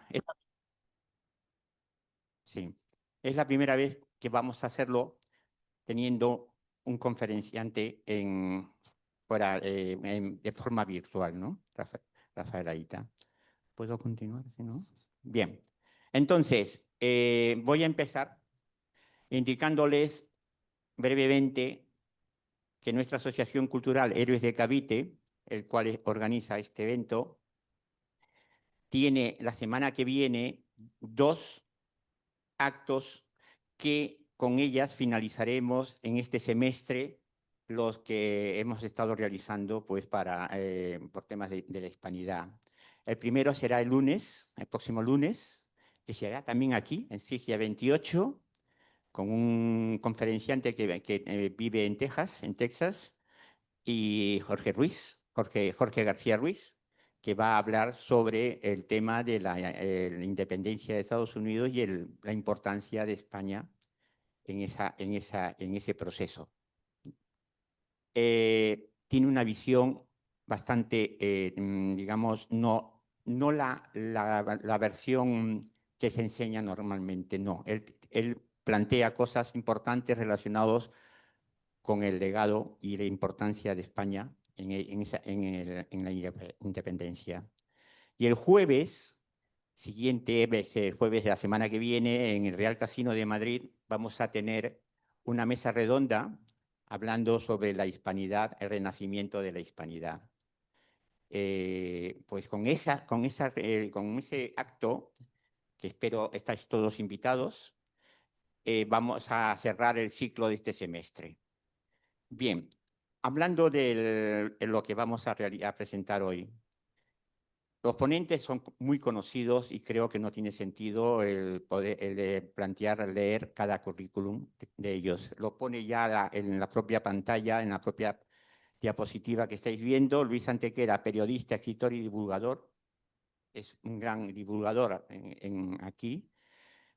es, sí, es la primera vez que vamos a hacerlo teniendo un conferenciante de forma virtual, ¿no? Rafael Aita. ¿Puedo continuar? ¿Sí, no? Bien. Entonces, voy a empezar indicándoles brevemente que nuestra Asociación Cultural Héroes de Cavite, el cual organiza este evento, tiene la semana que viene dos actos que con ellas finalizaremos en este semestre los que hemos estado realizando pues, por temas de la hispanidad. El primero será el lunes, el próximo lunes, que se hará también aquí, en Sigia 28, con un conferenciante que vive en Texas, y Jorge García Ruiz, que va a hablar sobre el tema de la independencia de Estados Unidos y la importancia de España en ese proceso. Tiene una visión bastante, digamos, no la versión que se enseña normalmente, no. Él plantea cosas importantes relacionadas con el legado y la importancia de España en la independencia. Y el jueves siguiente, el jueves de la semana que viene, en el Real Casino de Madrid, vamos a tener una mesa redonda hablando sobre la hispanidad, el renacimiento de la hispanidad. Pues con ese acto, que espero estáis todos invitados, vamos a cerrar el ciclo de este semestre. Bien, hablando de lo que vamos a presentar hoy, los ponentes son muy conocidos y creo que no tiene sentido el de plantear, leer cada currículum de ellos. Lo pone ya en la propia pantalla, en la propia diapositiva que estáis viendo. Luis Antequera, periodista, escritor y divulgador. Es un gran divulgador aquí.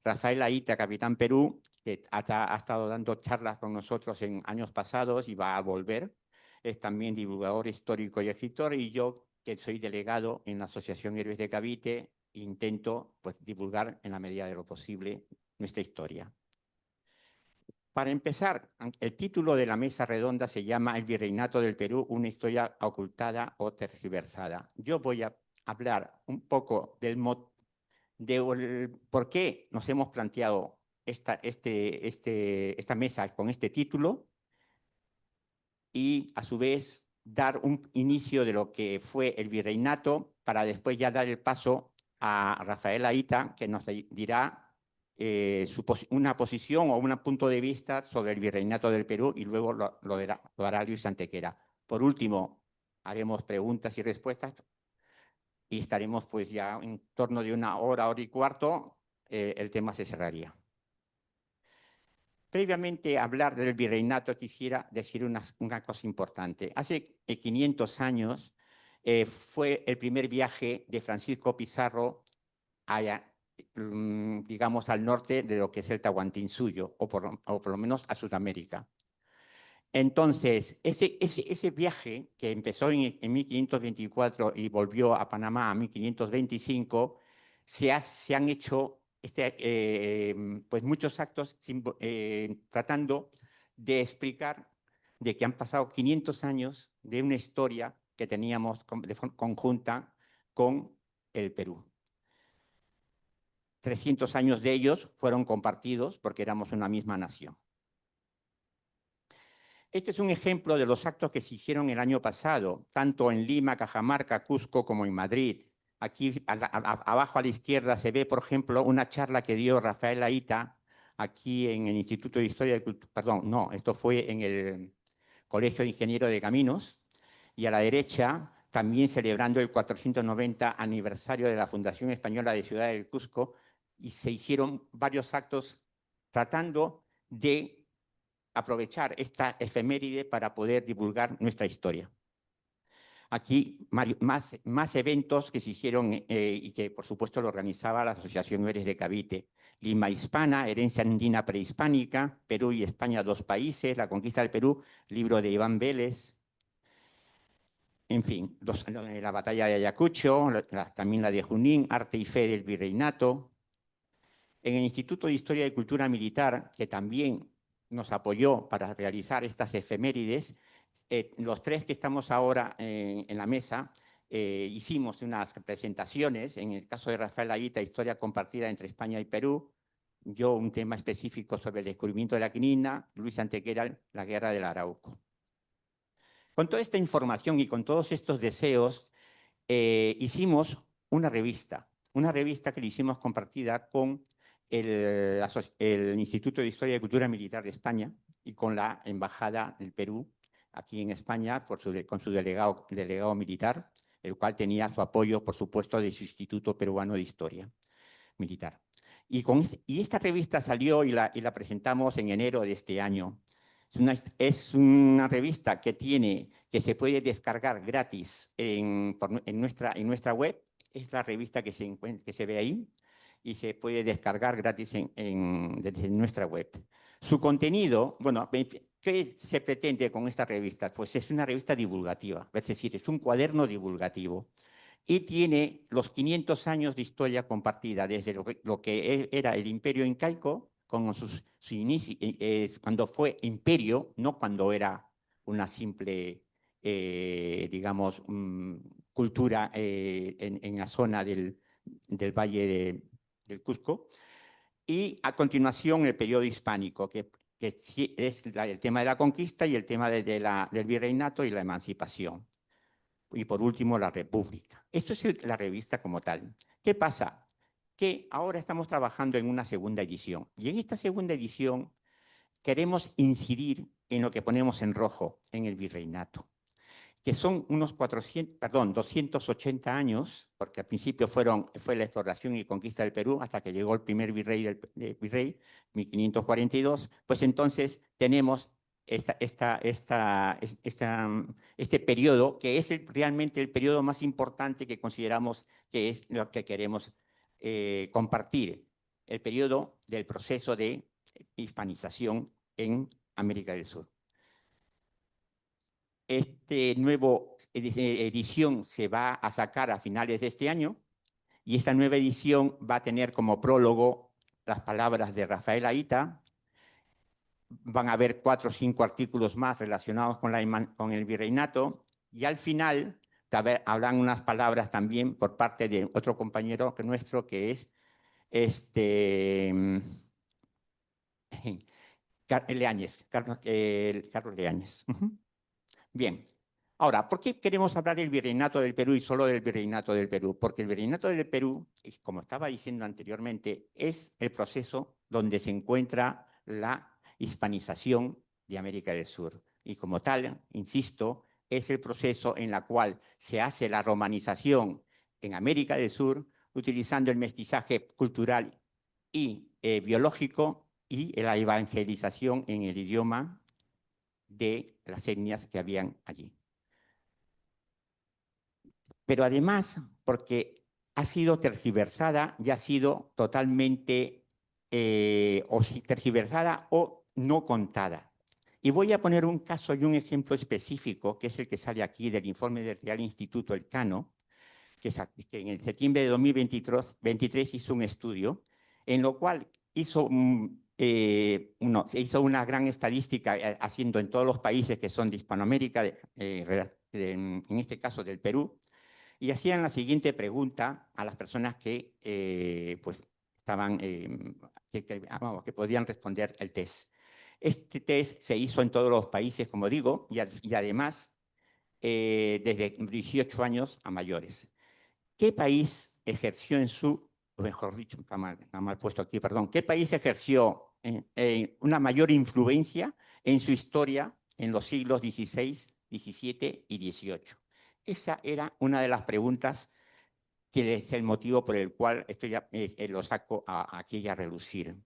Rafael Aita, capitán Perú, que ha estado dando charlas con nosotros en años pasados y va a volver. Es también divulgador histórico y escritor, y yo, que soy delegado en la Asociación Héroes de Cavite, intento pues, divulgar en la medida de lo posible nuestra historia. Para empezar, el título de la mesa redonda se llama El Virreinato del Perú, una historia ocultada o tergiversada. Yo voy a hablar un poco del por qué nos hemos planteado esta mesa con este título y, a su vez, dar un inicio de lo que fue el virreinato para después ya dar el paso a Rafael Aita, que nos dirá una posición o un punto de vista sobre el virreinato del Perú, y luego lo hará Luis Antequera. Por último, haremos preguntas y respuestas y estaremos pues ya en torno de una hora y cuarto, el tema se cerraría. Previamente a hablar del virreinato, quisiera decir una cosa importante. Hace 500 años fue el primer viaje de Francisco Pizarro allá, digamos, al norte de lo que es el Tahuantinsuyo, o por lo menos a Sudamérica. Entonces, ese viaje que empezó en 1524 y volvió a Panamá en 1525, se han hecho pues muchos actos tratando de explicar de que han pasado 500 años de una historia que teníamos conjunta con el Perú. 300 años de ellos fueron compartidos porque éramos una misma nación. Este es un ejemplo de los actos que se hicieron el año pasado, tanto en Lima, Cajamarca, Cusco, como en Madrid. Aquí abajo a la izquierda se ve, por ejemplo, una charla que dio Rafael Aita aquí en el Instituto de Historia de Cultura. Perdón, no, esto fue en el Colegio de Ingenieros de Caminos. Y a la derecha, también celebrando el 490 aniversario de la Fundación Española de Ciudad del Cusco, y se hicieron varios actos tratando de aprovechar esta efeméride para poder divulgar nuestra historia. Aquí más eventos que se hicieron y que por supuesto lo organizaba la Asociación Héroes de Cavite. Lima Hispana, Herencia Andina Prehispánica, Perú y España, dos países, La Conquista del Perú, libro de Iván Vélez. en fin, la batalla de Ayacucho, también la de Junín, arte y fe del virreinato. En el Instituto de Historia y Cultura Militar, que también nos apoyó para realizar estas efemérides, los tres que estamos ahora en la mesa, hicimos unas presentaciones, en el caso de Rafael Aguita, Historia compartida entre España y Perú, yo un tema específico sobre el descubrimiento de la quinina, Luis Antequera, la guerra del Arauco. Con toda esta información y con todos estos deseos, hicimos una revista que le hicimos compartida con el Instituto de Historia y Cultura Militar de España y con la Embajada del Perú aquí en España con su delegado militar, el cual tenía su apoyo, por supuesto, de su Instituto Peruano de Historia Militar. Y esta revista salió y la presentamos en enero de este año. Es una revista que se puede descargar gratis en nuestra web. Es la revista que se ve ahí y se puede descargar gratis desde nuestra web. Su contenido, bueno, ¿qué se pretende con esta revista? Pues es una revista divulgativa, es decir, es un cuaderno divulgativo y tiene los 500 años de historia compartida, desde lo que era el Imperio Incaico, con su inicio, cuando fue imperio, no cuando era una simple, digamos, cultura en la zona del Valle del Cusco, y a continuación el periodo hispánico, que es el tema de la conquista y el tema del virreinato y la emancipación. Y por último, la República. Esto es la revista como tal. ¿Qué pasa? Que ahora estamos trabajando en una segunda edición. Y en esta segunda edición queremos incidir en lo que ponemos en rojo, en el virreinato, que son unos 280 años, porque al principio fue la exploración y conquista del Perú, hasta que llegó el primer virrey, 1542, pues entonces tenemos este periodo, que es realmente el periodo más importante que consideramos que es lo que queremos compartir, el periodo del proceso de hispanización en América del Sur. Este nuevo edición se va a sacar a finales de este año y esta nueva edición va a tener como prólogo las palabras de Rafael Aguita. Van a haber 4 o 5 artículos más relacionados con el virreinato y al final habrán unas palabras también por parte de otro compañero nuestro que es Carlos Leáñez. Bien, ahora, ¿por qué queremos hablar del virreinato del Perú y solo del virreinato del Perú? Porque el virreinato del Perú, como estaba diciendo anteriormente, es el proceso donde se encuentra la hispanización de América del Sur. Y como tal, insisto, es el proceso en el cual se hace la romanización en América del Sur, utilizando el mestizaje cultural y biológico y la evangelización en el idioma de las etnias que habían allí. Pero además, porque ha sido tergiversada y ha sido totalmente tergiversada o no contada. Y voy a poner un caso y un ejemplo específico, que es el que sale aquí del informe del Real Instituto Elcano, que en el septiembre de 2023 hizo un estudio, en lo cual se hizo una gran estadística haciendo en todos los países que son de Hispanoamérica, en este caso del Perú, y hacían la siguiente pregunta a las personas que pues estaban, que podían responder el test. Este test se hizo en todos los países, como digo, y además desde 18 años a mayores. ¿Qué país ejerció mejor dicho, está mal puesto aquí, perdón, qué país ejerció una mayor influencia en su historia en los siglos XVI, XVII y XVIII? Esa era una de las preguntas que es el motivo por el cual lo saco aquí a relucir.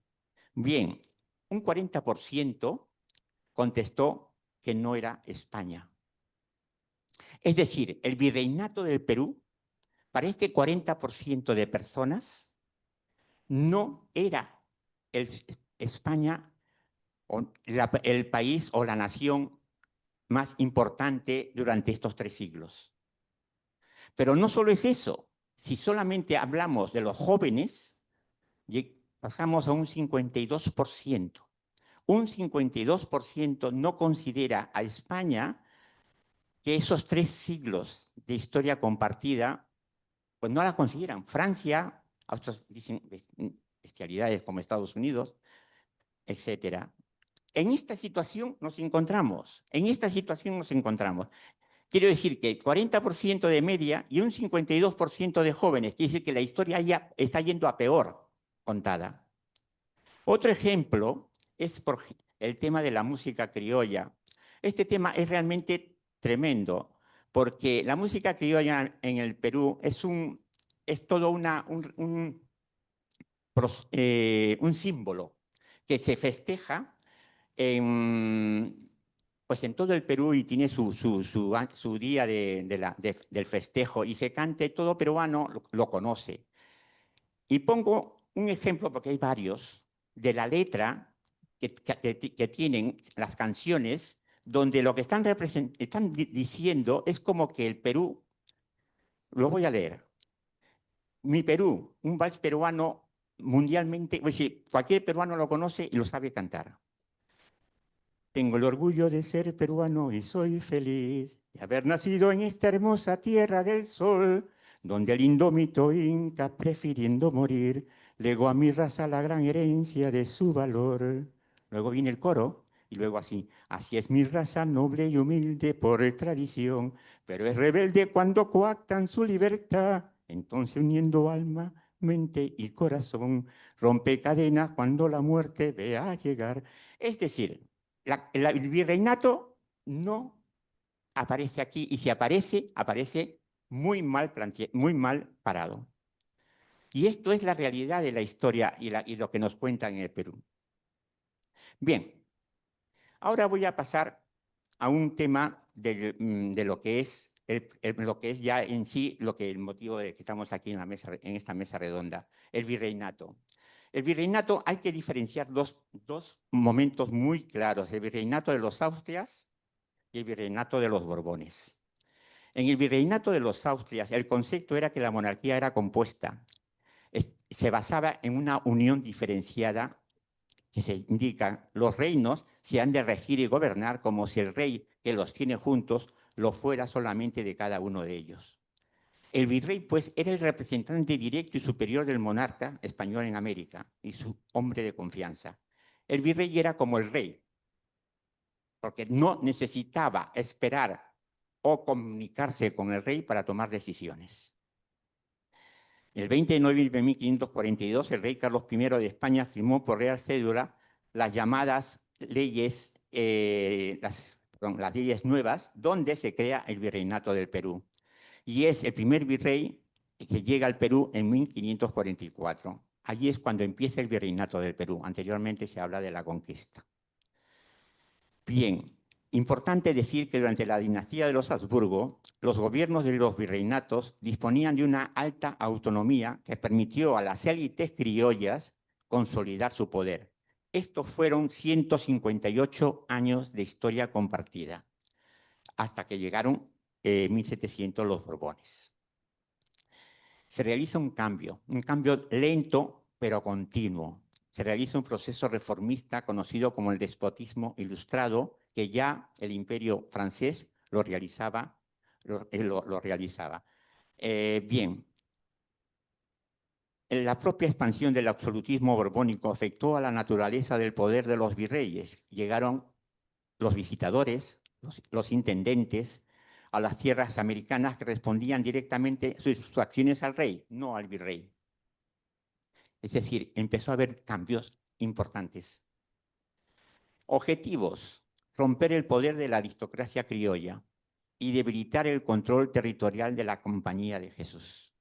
Bien, un 40% contestó que no era España. Es decir, el virreinato del Perú, para este 40% de personas, no era España el país o la nación más importante durante estos 3 siglos. Pero no solo es eso. Si solamente hablamos de los jóvenes, pasamos a un 52%. Un 52% no considera a España que esos 3 siglos de historia compartida, pues no la consideran. Francia, otros dicen bestialidades como Estados Unidos, etcétera. En esta situación nos encontramos. Quiero decir que el 40% de media y un 52% de jóvenes. Quiere decir que la historia ya está yendo a peor contada. Otro ejemplo es por el tema de la música criolla. Este tema es realmente tremendo, porque la música criolla en el Perú es todo un símbolo que se festeja pues en todo el Perú y tiene su día del festejo y se canta, todo peruano lo conoce. Y pongo un ejemplo, porque hay varios, de la letra que tienen las canciones, donde lo que están diciendo es como que el Perú, lo voy a leer, mi Perú, un vals peruano mundialmente, es decir, cualquier peruano lo conoce y lo sabe cantar. Tengo el orgullo de ser peruano y soy feliz de haber nacido en esta hermosa tierra del sol, donde el indómito inca, prefiriendo morir, legó a mi raza la gran herencia de su valor. Luego viene el coro y luego así. Así es mi raza noble y humilde por tradición, pero es rebelde cuando coactan su libertad. Entonces uniendo alma, mente y corazón, rompe cadenas cuando la muerte vea llegar. Es decir, el virreinato no aparece aquí, y si aparece, aparece muy mal parado. Y esto es la realidad de la historia y lo que nos cuentan en el Perú. Bien, ahora voy a pasar a un tema de lo que es lo que es ya en sí el motivo de que estamos aquí en esta mesa redonda, el virreinato. El virreinato hay que diferenciar dos momentos muy claros: el virreinato de los Austrias y el virreinato de los Borbones. En el virreinato de los Austrias, el concepto era que la monarquía era compuesta. Se basaba en una unión diferenciada que se indica: los reinos se han de regir y gobernar como si el rey que los tiene juntos lo fuera solamente de cada uno de ellos. El virrey, pues, era el representante directo y superior del monarca español en América y su hombre de confianza. El virrey era como el rey, porque no necesitaba esperar o comunicarse con el rey para tomar decisiones. El 20 de noviembre de 1542, el rey Carlos I de España firmó por real cédula las llamadas leyes, las leyes nuevas, donde se crea el virreinato del Perú. Y es el primer virrey que llega al Perú en 1544. Allí es cuando empieza el virreinato del Perú. Anteriormente se habla de la conquista. Bien, importante decir que durante la dinastía de los Habsburgo, los gobiernos de los virreinatos disponían de una alta autonomía que permitió a las élites criollas consolidar su poder. Estos fueron 158 años de historia compartida, hasta que llegaron en 1700 los Borbones. Se realiza un cambio lento pero continuo. Se realiza un proceso reformista conocido como el despotismo ilustrado, que ya el imperio francés lo realizaba. Bien, la propia expansión del absolutismo borbónico afectó a la naturaleza del poder de los virreyes. Llegaron los visitadores, los intendentes, a las tierras americanas, que respondían directamente sus acciones al rey, no al virrey. Es decir, empezó a haber cambios importantes. Objetivos: romper el poder de la aristocracia criolla y debilitar el control territorial de la Compañía de Jesús.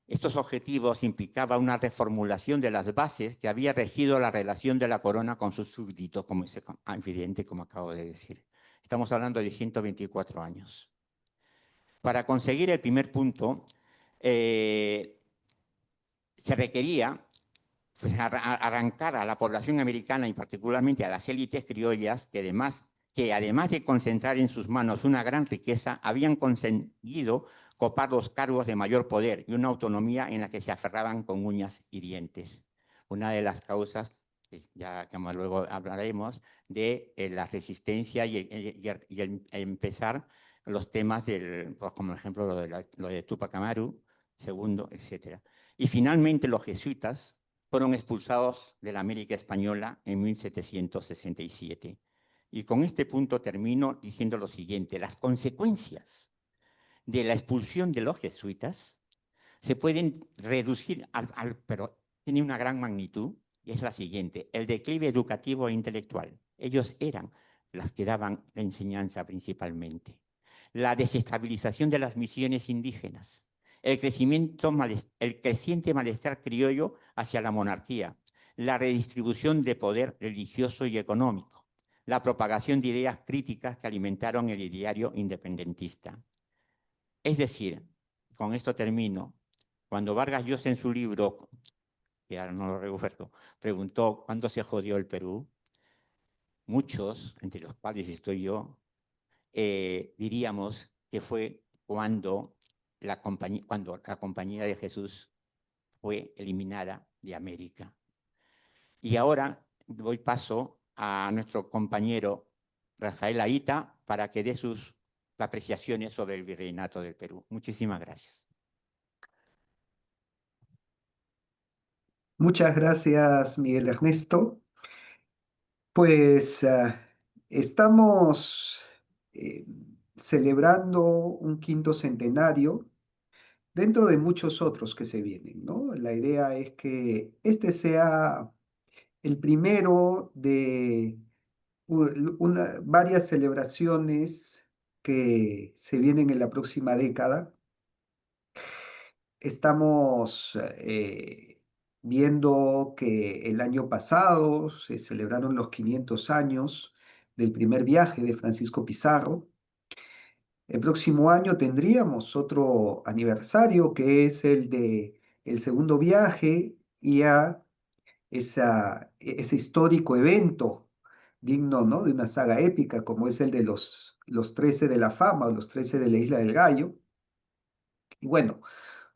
Estos objetivos implicaban una reformulación de las bases que había regido la relación de la corona con sus súbditos, como es evidente, como acabo de decir. Estamos hablando de 124 años. Para conseguir el primer punto, se requería pues, arrancar a la población americana y particularmente a las élites criollas, que además que además de concentrar en sus manos una gran riqueza, habían conseguido copar los cargos de mayor poder y una autonomía en la que se aferraban con uñas y dientes. Una de las causas, ya como luego hablaremos, de la resistencia y empezar los temas, pues, como ejemplo lo de Tupac Amaru, segundo, etc. Y finalmente los jesuitas fueron expulsados de la América Española en 1767. Y con este punto termino diciendo lo siguiente: las consecuencias de la expulsión de los jesuitas se pueden reducir, pero tiene una gran magnitud, y es la siguiente: el declive educativo e intelectual. Ellos eran las que daban la enseñanza principalmente. La desestabilización de las misiones indígenas, el creciente malestar criollo hacia la monarquía, la redistribución de poder religioso y económico, la propagación de ideas críticas que alimentaron el ideario independentista. Es decir, con esto termino, cuando Vargas Llosa en su libro, que ahora no lo recuerdo, preguntó cuándo se jodió el Perú, muchos, entre los cuales estoy yo, diríamos que fue cuando la Compañía de Jesús fue eliminada de América. Y ahora doy paso a nuestro compañero Rafael Aita para que dé sus apreciaciones sobre el virreinato del Perú. Muchísimas gracias. Muchas gracias, Miguel Ernesto. Pues estamos eh, celebrando un quinto centenario dentro de muchos otros que se vienen, ¿no? La idea es que este sea el primero de varias celebraciones que se vienen en la próxima década. Estamos viendo que el año pasado se celebraron los 500 años del primer viaje de Francisco Pizarro. El próximo año tendríamos otro aniversario que es el de el segundo viaje y a ese histórico evento digno, ¿no?, de una saga épica como es el de los 13 de la fama o los 13 de la Isla del Gallo. Y bueno,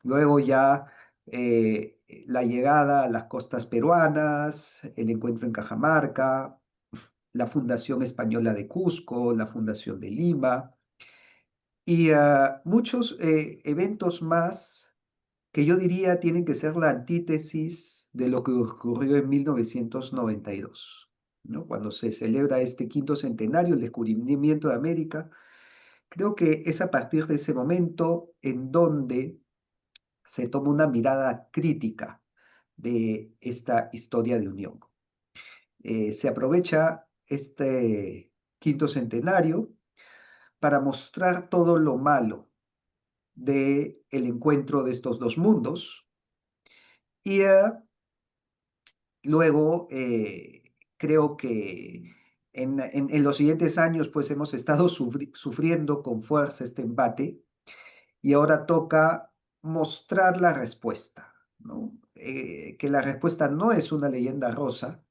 luego ya la llegada a las costas peruanas, el encuentro en Cajamarca, la fundación española de Cusco, la fundación de Lima y muchos eventos más que yo diría tienen que ser la antítesis de lo que ocurrió en 1992, ¿no? Cuando se celebra este quinto centenario, el descubrimiento de América. Creo que es a partir de ese momento en donde se toma una mirada crítica de esta historia de unión. Se aprovecha este quinto centenario para mostrar todo lo malo del encuentro de estos dos mundos y luego creo que en los siguientes años pues hemos estado sufriendo con fuerza este embate y ahora toca mostrar la respuesta, ¿no? Que la respuesta no es una leyenda rosa,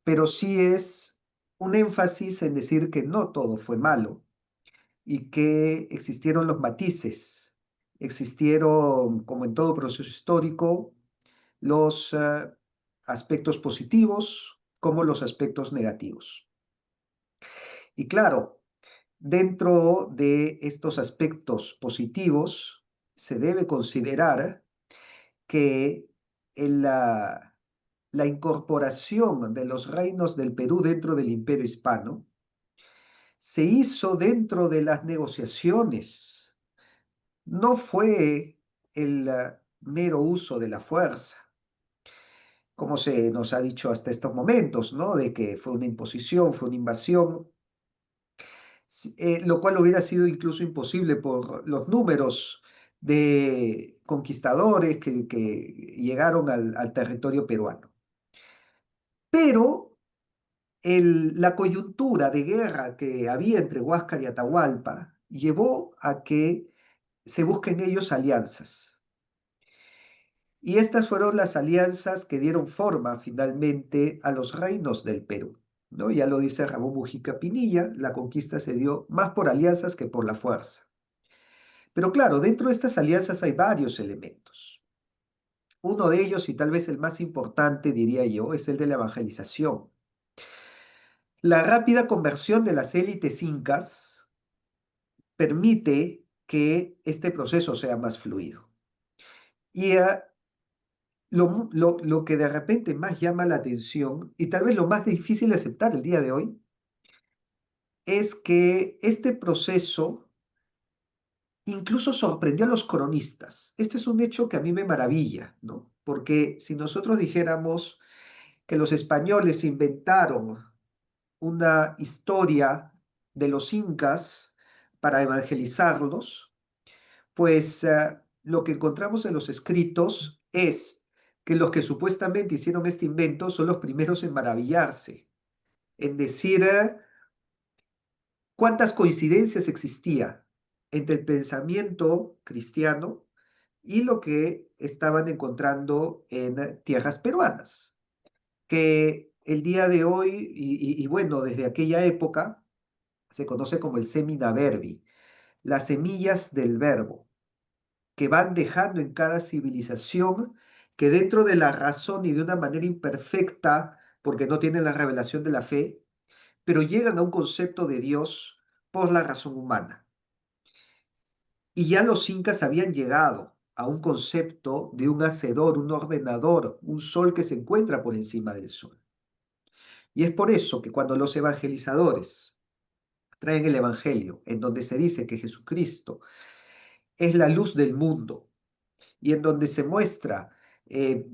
pero sí es un énfasis en decir que no todo fue malo y que existieron los matices, existieron, como en todo proceso histórico, los aspectos positivos como los aspectos negativos. Y claro, dentro de estos aspectos positivos, se debe considerar que la incorporación de los reinos del Perú dentro del Imperio Hispano se hizo dentro de las negociaciones, no fue el mero uso de la fuerza, como se nos ha dicho hasta estos momentos, ¿no? De que fue una imposición, fue una invasión, lo cual hubiera sido incluso imposible por los números de conquistadores que llegaron al territorio peruano. Pero la coyuntura de guerra que había entre Huáscar y Atahualpa llevó a que se busquen ellos alianzas. Y estas fueron las alianzas que dieron forma finalmente a los reinos del Perú. ¿no? Ya lo dice Ramón Mujica Pinilla, la conquista se dio más por alianzas que por la fuerza. Pero claro, dentro de estas alianzas hay varios elementos. Uno de ellos, y tal vez el más importante, diría yo, es el de la evangelización. La rápida conversión de las élites incas permite que este proceso sea más fluido. Y lo que de repente más llama la atención, y tal vez lo más difícil de aceptar el día de hoy, es que este proceso incluso sorprendió a los cronistas. Este es un hecho que a mí me maravilla, ¿no? Porque si nosotros dijéramos que los españoles inventaron una historia de los incas para evangelizarlos, pues lo que encontramos en los escritos es que los que supuestamente hicieron este invento son los primeros en maravillarse, en decir cuántas coincidencias existía entre el pensamiento cristiano y lo que estaban encontrando en tierras peruanas, que el día de hoy, y bueno, desde aquella época, se conoce como el semina verbi, las semillas del verbo, que van dejando en cada civilización, que dentro de la razón y de una manera imperfecta, porque no tienen la revelación de la fe, pero llegan a un concepto de Dios por la razón humana. Y ya los incas habían llegado a un concepto de un hacedor, un ordenador, un sol que se encuentra por encima del sol. Y es por eso que cuando los evangelizadores traen el Evangelio, en donde se dice que Jesucristo es la luz del mundo, y en donde se muestra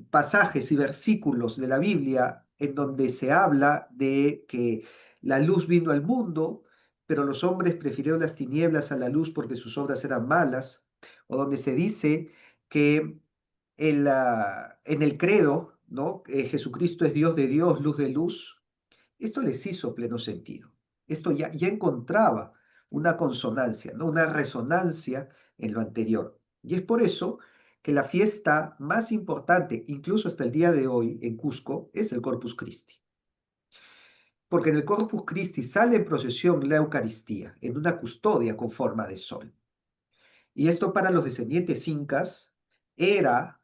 pasajes y versículos de la Biblia en donde se habla de que la luz vino al mundo, pero los hombres prefirieron las tinieblas a la luz porque sus obras eran malas, o donde se dice que en el credo, ¿no? Jesucristo es Dios de Dios, luz de luz. Esto les hizo pleno sentido. Esto ya encontraba una consonancia, ¿no? Una resonancia en lo anterior. Y es por eso que la fiesta más importante, incluso hasta el día de hoy en Cusco, es el Corpus Christi. Porque en el Corpus Christi sale en procesión la Eucaristía, en una custodia con forma de sol. Y esto para los descendientes incas era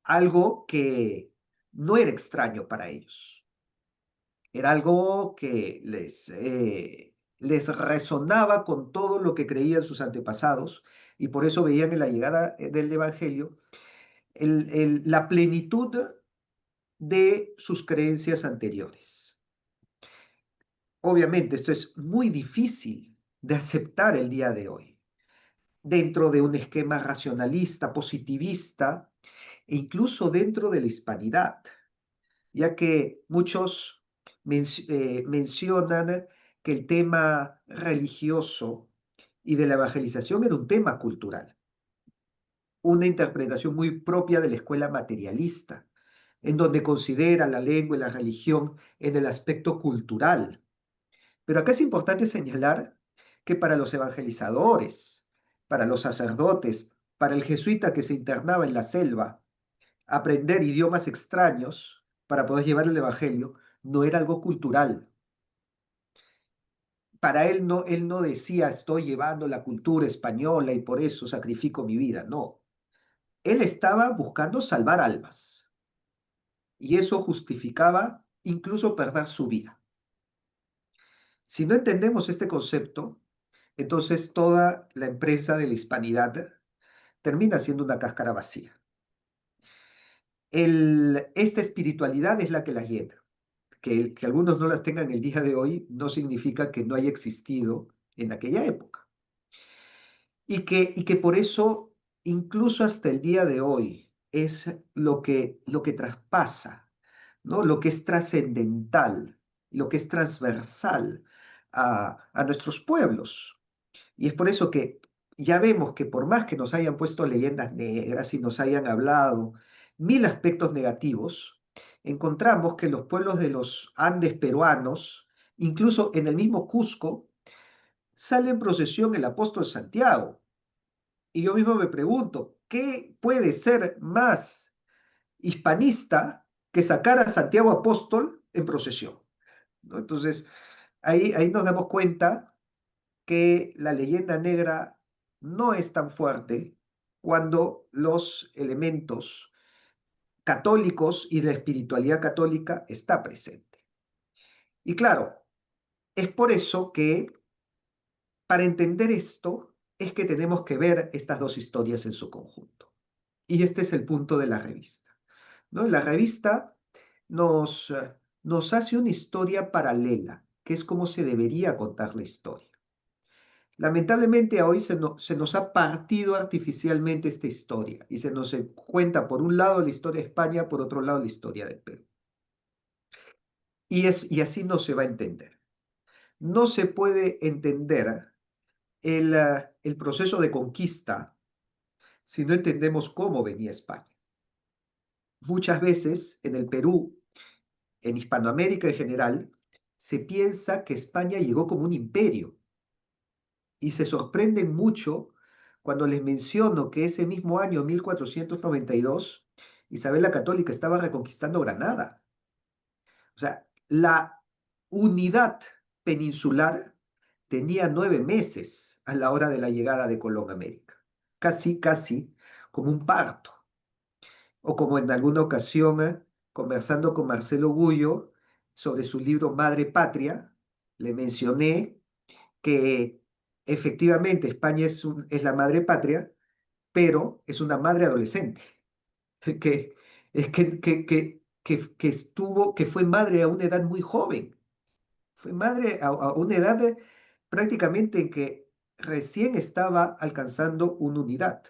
algo que no era extraño para ellos. Era algo que les resonaba con todo lo que creían sus antepasados y por eso veían en la llegada del Evangelio la plenitud de sus creencias anteriores. Obviamente esto es muy difícil de aceptar el día de hoy, dentro de un esquema racionalista, positivista, e incluso dentro de la hispanidad, ya que muchos mencionan que el tema religioso y de la evangelización era un tema cultural, una interpretación muy propia de la escuela materialista, en donde considera la lengua y la religión en el aspecto cultural. Pero acá es importante señalar que para los evangelizadores, para los sacerdotes, para el jesuita que se internaba en la selva, aprender idiomas extraños para poder llevar el evangelio no era algo cultural. Para él no decía estoy llevando la cultura española y por eso sacrifico mi vida. No, él estaba buscando salvar almas y eso justificaba incluso perder su vida. Si no entendemos este concepto, entonces toda la empresa de la hispanidad termina siendo una cáscara vacía. Esta espiritualidad es la que la llena. Que algunos no las tengan el día de hoy no significa que no haya existido en aquella época. Y que por eso, incluso hasta el día de hoy, es lo que traspasa, ¿no? Lo que es trascendental, lo que es transversal a nuestros pueblos. Y es por eso que ya vemos que por más que nos hayan puesto leyendas negras y nos hayan hablado mil aspectos negativos, encontramos que los pueblos de los Andes peruanos, incluso en el mismo Cusco, sale en procesión el apóstol Santiago. Y yo mismo me pregunto, ¿qué puede ser más hispanista que sacar a Santiago apóstol en procesión? ¿no? Entonces, ahí nos damos cuenta que la leyenda negra no es tan fuerte cuando los elementos católicos y la espiritualidad católica está presente. Y claro, es por eso que para entender esto es que tenemos que ver estas dos historias en su conjunto. Y este es el punto de la revista, ¿no? La revista nos, nos hace una historia paralela, que es como se debería contar la historia. Lamentablemente hoy se nos ha partido artificialmente esta historia y se nos cuenta por un lado la historia de España, por otro lado la historia del Perú. Y así no se va a entender. No se puede entender el proceso de conquista si no entendemos cómo venía España. Muchas veces en el Perú, en Hispanoamérica en general, se piensa que España llegó como un imperio y se sorprenden mucho cuando les menciono que ese mismo año, 1492, Isabel la Católica estaba reconquistando Granada. O sea, la unidad peninsular tenía 9 meses a la hora de la llegada de Colón a América. Casi, casi como un parto. O como en alguna ocasión, conversando con Marcelo Gullo sobre su libro Madre Patria, le mencioné que efectivamente España es la madre patria, pero es una madre adolescente, que, que fue madre a una edad muy joven, fue madre a una edad prácticamente en que recién estaba alcanzando una unidad,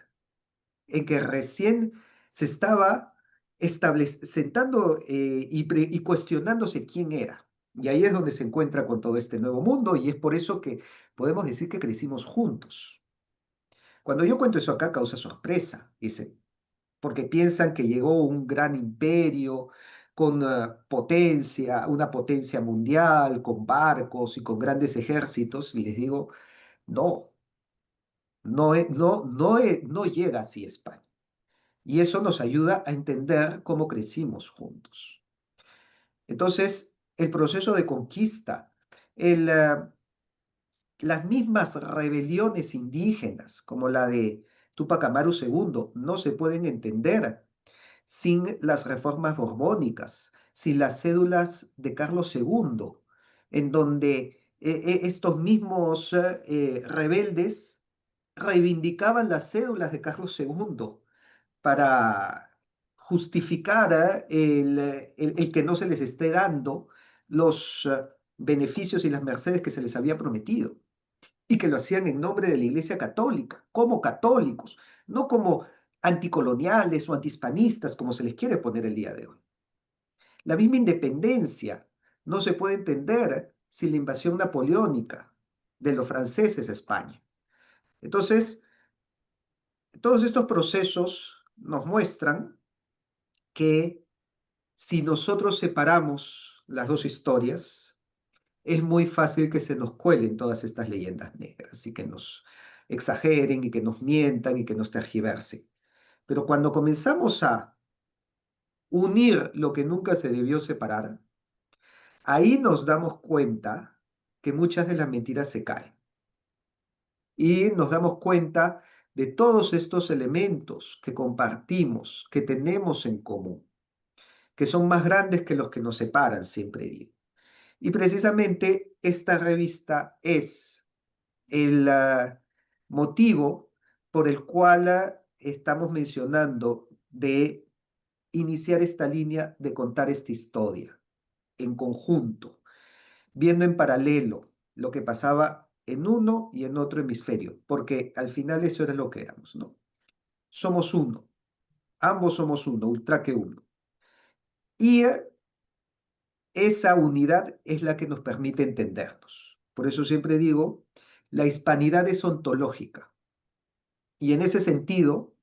en que recién se estaba sentando y cuestionándose quién era. Y ahí es donde se encuentra con todo este nuevo mundo y es por eso que podemos decir que crecimos juntos. Cuando yo cuento eso acá causa sorpresa, dice, porque piensan que llegó un gran imperio con potencia, una potencia mundial, con barcos y con grandes ejércitos, y les digo, no, no llega así España. Y eso nos ayuda a entender cómo crecimos juntos. Entonces, el proceso de conquista, el, las mismas rebeliones indígenas, como la de Túpac Amaru II, no se pueden entender sin las reformas borbónicas, sin las cédulas de Carlos II, en donde estos mismos rebeldes reivindicaban las cédulas de Carlos II para justificar el que no se les esté dando los beneficios y las mercedes que se les había prometido y que lo hacían en nombre de la Iglesia Católica, como católicos, no como anticoloniales o antihispanistas, como se les quiere poner el día de hoy. La misma independencia no se puede entender sin la invasión napoleónica de los franceses a España. Entonces, todos estos procesos nos muestran que si nosotros separamos las dos historias, es muy fácil que se nos cuelen todas estas leyendas negras y que nos exageren y que nos mientan y que nos tergiversen. Pero cuando comenzamos a unir lo que nunca se debió separar, ahí nos damos cuenta que muchas de las mentiras se caen. Y nos damos cuenta de todos estos elementos que compartimos, que tenemos en común, que son más grandes que los que nos separan, siempre digo. Y precisamente esta revista es el motivo por el cual estamos mencionando de iniciar esta línea de contar esta historia en conjunto, viendo en paralelo lo que pasaba en uno y en otro hemisferio, porque al final eso era lo que éramos, ¿no? Somos uno, ambos somos uno, ultra que uno. Y esa unidad es la que nos permite entendernos. Por eso siempre digo, la hispanidad es ontológica. Y en ese sentido,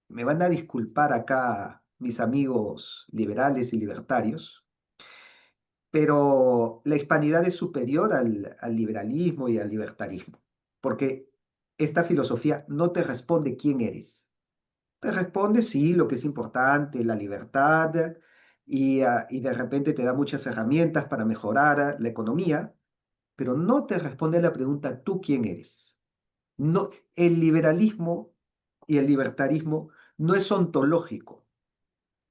me van a disculpar acá mis amigos liberales y libertarios, pero la hispanidad es superior al liberalismo y al libertarismo, porque esta filosofía no te responde quién eres. Te responde, sí, lo que es importante, la libertad, y de repente te da muchas herramientas para mejorar la economía, pero no te responde a la pregunta, ¿tú quién eres? No, el liberalismo y el libertarismo no es ontológico,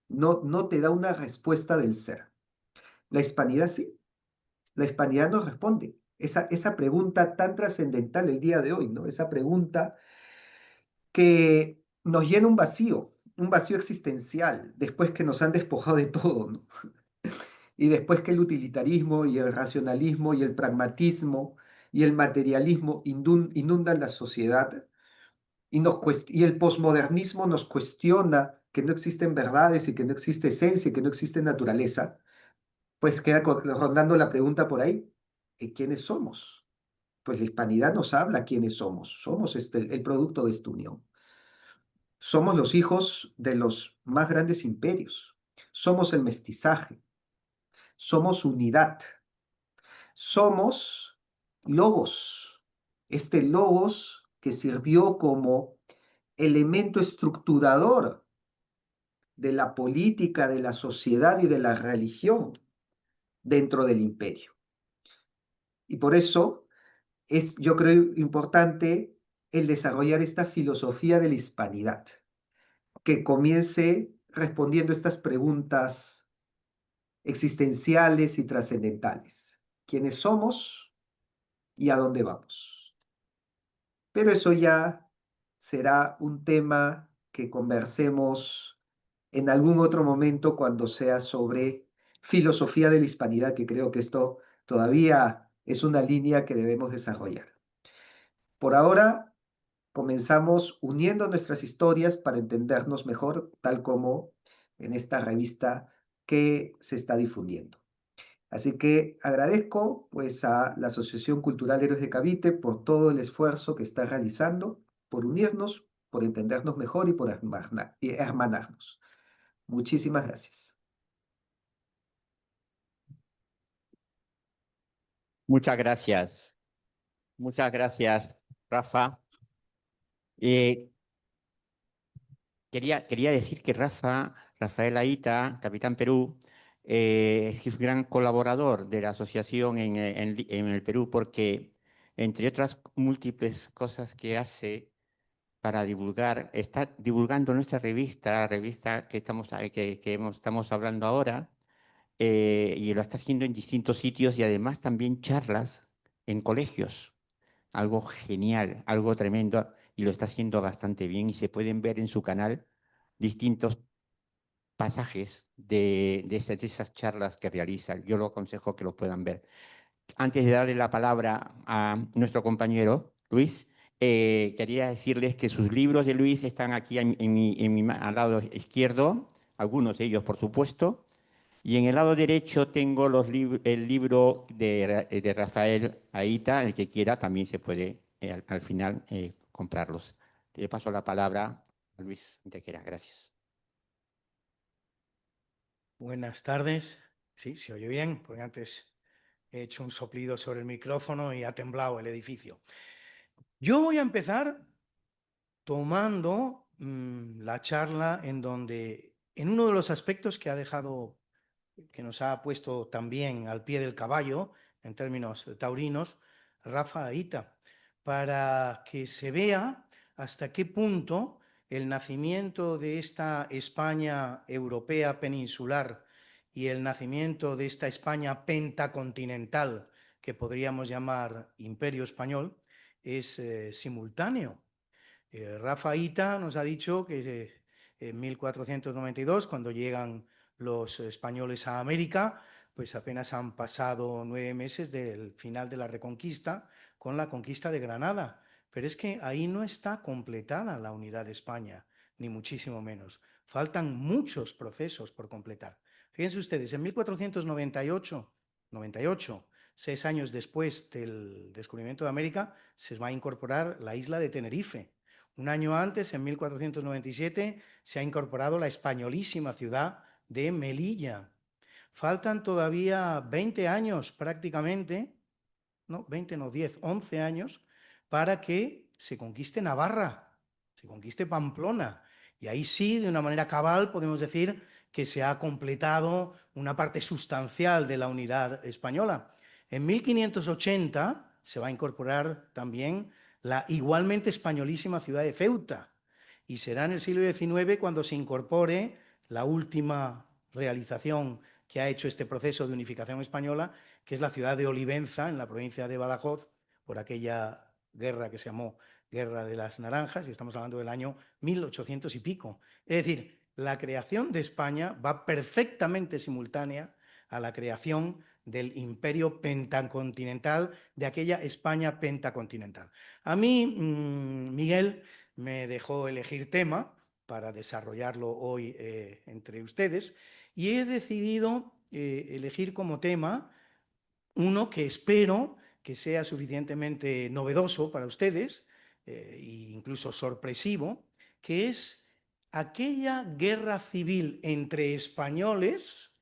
no te da una respuesta del ser. La hispanidad sí, la hispanidad nos responde. Esa pregunta tan trascendental el día de hoy, ¿no? Esa pregunta que nos llena un vacío existencial, después que nos han despojado de todo, ¿no? Y después que el utilitarismo y el racionalismo y el pragmatismo y el materialismo inundan la sociedad y el posmodernismo nos cuestiona que no existen verdades y que no existe esencia y que no existe naturaleza, pues queda rondando la pregunta por ahí, ¿quiénes somos? Pues la hispanidad nos habla quiénes somos. Somos el producto de esta unión. Somos los hijos de los más grandes imperios. Somos el mestizaje. Somos unidad. Somos logos. Este logos que sirvió como elemento estructurador de la política, de la sociedad y de la religión dentro del imperio. Y por eso es, yo creo, importante el desarrollar esta filosofía de la hispanidad, que comience respondiendo estas preguntas existenciales y trascendentales. ¿Quiénes somos y a dónde vamos? Pero eso ya será un tema que conversemos en algún otro momento cuando sea sobre filosofía de la hispanidad, que creo que esto todavía es una línea que debemos desarrollar. Por ahora, comenzamos uniendo nuestras historias para entendernos mejor, tal como en esta revista que se está difundiendo. Así que agradezco pues a la Asociación Cultural Héroes de Cavite por todo el esfuerzo que está realizando, por unirnos, por entendernos mejor y por hermanarnos. Muchísimas gracias. Muchas gracias. Muchas gracias, Rafa. Eh, quería decir que Rafael Aita, Capitán Perú, es un gran colaborador de la asociación en el Perú porque, entre otras múltiples cosas que hace para divulgar, está divulgando nuestra revista que estamos hablando ahora, y lo está haciendo en distintos sitios y además también charlas en colegios. Algo genial, algo tremendo, y lo está haciendo bastante bien y se pueden ver en su canal distintos pasajes de esas charlas que realiza. Yo lo aconsejo que lo puedan ver. Antes de darle la palabra a nuestro compañero Luis, quería decirles que sus libros de Luis están aquí al lado izquierdo, algunos de ellos, por supuesto, y en el lado derecho tengo el libro de Rafael Aita, el que quiera también se puede al final comprarlos. Le paso la palabra a Luis Antequera. Gracias. Buenas tardes. Sí, se oye bien, porque antes he hecho un soplido sobre el micrófono y ha temblado el edificio. Yo voy a empezar tomando la charla en uno de los aspectos que ha dejado, que nos ha puesto también al pie del caballo, en términos taurinos, Rafa Aita, para que se vea hasta qué punto el nacimiento de esta España europea peninsular y el nacimiento de esta España pentacontinental, que podríamos llamar Imperio Español, es simultáneo. Rafa Aita nos ha dicho que en 1492, cuando llegan los españoles a América, pues apenas han pasado 9 meses del final de la Reconquista con la conquista de Granada. Pero es que ahí no está completada la unidad de España, ni muchísimo menos. Faltan muchos procesos por completar. Fíjense ustedes, en 1498, 6 años después del descubrimiento de América, se va a incorporar la isla de Tenerife. Un año antes, en 1497, se ha incorporado la españolísima ciudad de Melilla. Faltan todavía 20 años prácticamente, no, 20 no, 10, 11 años, para que se conquiste Navarra, se conquiste Pamplona. Y ahí sí, de una manera cabal, podemos decir que se ha completado una parte sustancial de la unidad española. En 1580 se va a incorporar también la igualmente españolísima ciudad de Ceuta, y será en el siglo XIX cuando se incorpore la última realización que ha hecho este proceso de unificación española, que es la ciudad de Olivenza, en la provincia de Badajoz, por aquella guerra que se llamó Guerra de las Naranjas, y estamos hablando del año 1800 y pico. Es decir, la creación de España va perfectamente simultánea a la creación del imperio pentacontinental, de aquella España pentacontinental. A mí, Miguel me dejó elegir tema para desarrollarlo hoy entre ustedes, y he decidido elegir como tema uno que espero que sea suficientemente novedoso para ustedes, e incluso sorpresivo, que es aquella guerra civil entre españoles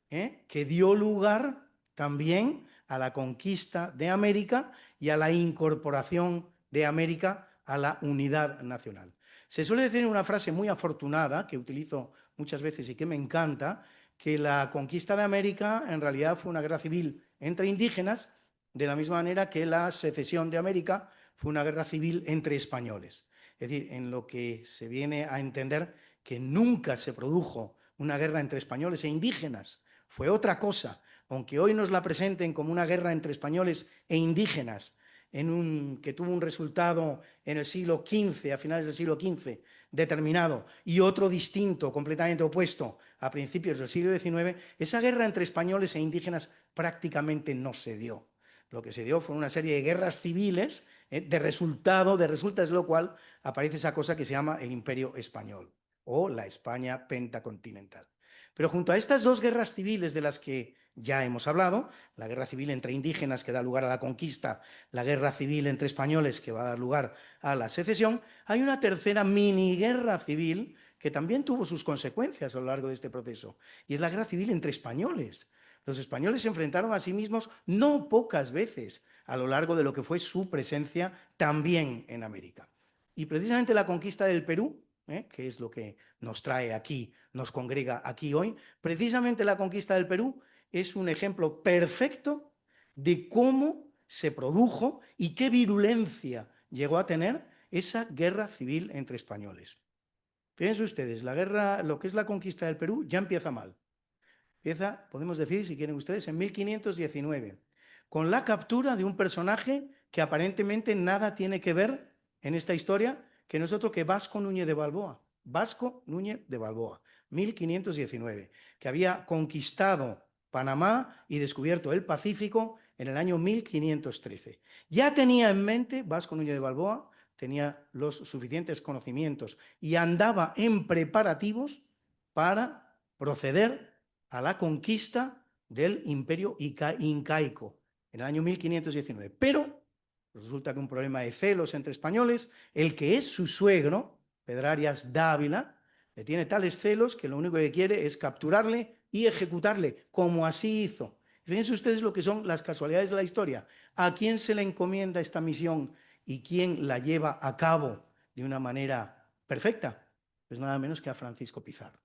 que dio lugar también a la conquista de América y a la incorporación de América a la unidad nacional. Se suele decir una frase muy afortunada, que utilizo muchas veces y que me encanta, que la conquista de América en realidad fue una guerra civil entre indígenas, de la misma manera que la secesión de América fue una guerra civil entre españoles. Es decir, en lo que se viene a entender que nunca se produjo una guerra entre españoles e indígenas, fue otra cosa, aunque hoy nos la presenten como una guerra entre españoles e indígenas, que tuvo un resultado en el siglo XV, a finales del siglo XV, determinado, y otro distinto, completamente opuesto, a principios del siglo XIX, esa guerra entre españoles e indígenas prácticamente no se dio. Lo que se dio fue una serie de guerras civiles, de resultas de lo cual aparece esa cosa que se llama el Imperio Español, o la España pentacontinental. Pero junto a estas dos guerras civiles de las que ya hemos hablado, la guerra civil entre indígenas que da lugar a la conquista, la guerra civil entre españoles que va a dar lugar a la secesión, hay una tercera mini guerra civil que también tuvo sus consecuencias a lo largo de este proceso, y es la guerra civil entre españoles. Los españoles se enfrentaron a sí mismos no pocas veces a lo largo de lo que fue su presencia también en América. Y precisamente la conquista del Perú, que es lo que nos trae aquí, nos congrega aquí hoy, precisamente la conquista del Perú es un ejemplo perfecto de cómo se produjo y qué virulencia llegó a tener esa guerra civil entre españoles. Fíjense ustedes, lo que es la conquista del Perú ya empieza mal. Empieza, podemos decir, si quieren ustedes, en 1519, con la captura de un personaje que aparentemente nada tiene que ver en esta historia, que no es otro que Vasco Núñez de Balboa. Vasco Núñez de Balboa, 1519, que había conquistado Panamá y descubierto el Pacífico en el año 1513. Ya tenía en mente, Vasco Núñez de Balboa, tenía los suficientes conocimientos y andaba en preparativos para proceder a la conquista del imperio incaico en el año 1519. Pero resulta que un problema de celos entre españoles, el que es su suegro, Pedrarias Dávila, le tiene tales celos que lo único que quiere es capturarle y ejecutarle, como así hizo. Fíjense ustedes lo que son las casualidades de la historia. ¿A quién se le encomienda esta misión y quién la lleva a cabo de una manera perfecta? Pues nada menos que a Francisco Pizarro.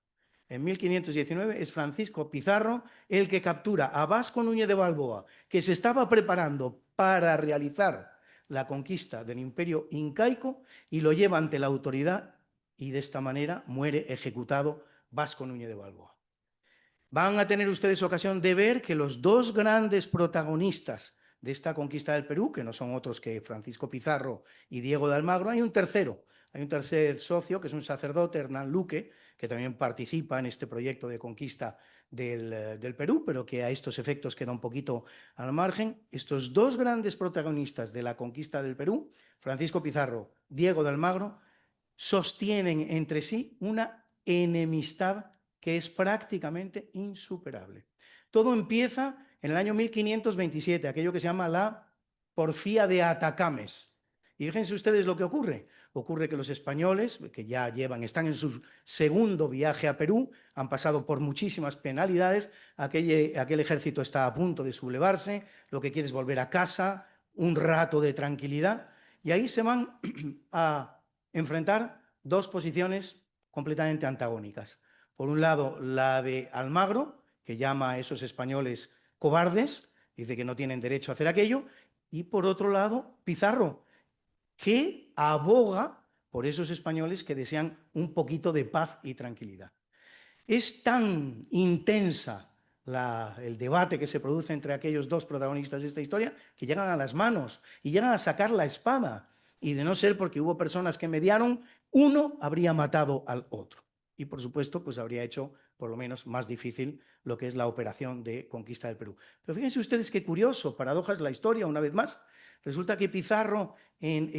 En 1519 es Francisco Pizarro el que captura a Vasco Núñez de Balboa, que se estaba preparando para realizar la conquista del imperio incaico, y lo lleva ante la autoridad, y de esta manera muere ejecutado Vasco Núñez de Balboa. Van a tener ustedes ocasión de ver que los dos grandes protagonistas de esta conquista del Perú, que no son otros que Francisco Pizarro y Diego de Almagro, hay un tercer socio, que es un sacerdote, Hernán Luque, que también participa en este proyecto de conquista del Perú, pero que a estos efectos queda un poquito al margen. Estos dos grandes protagonistas de la conquista del Perú, Francisco Pizarro, Diego de Almagro, sostienen entre sí una enemistad que es prácticamente insuperable. Todo empieza en el año 1527, aquello que se llama la porfía de Atacames. Y fíjense ustedes lo que ocurre. Ocurre que los españoles, que ya están en su segundo viaje a Perú, han pasado por muchísimas penalidades, aquel ejército está a punto de sublevarse, lo que quiere es volver a casa, un rato de tranquilidad, y ahí se van a enfrentar dos posiciones completamente antagónicas. Por un lado, la de Almagro, que llama a esos españoles cobardes, dice que no tienen derecho a hacer aquello, y por otro lado, Pizarro, que aboga por esos españoles que desean un poquito de paz y tranquilidad. Es tan intensa el debate que se produce entre aquellos dos protagonistas de esta historia que llegan a las manos y llegan a sacar la espada. Y de no ser porque hubo personas que mediaron, uno habría matado al otro. Y por supuesto, pues habría hecho por lo menos más difícil lo que es la operación de conquista del Perú. Pero fíjense ustedes qué curioso, paradojas la historia una vez más. Resulta que Pizarro en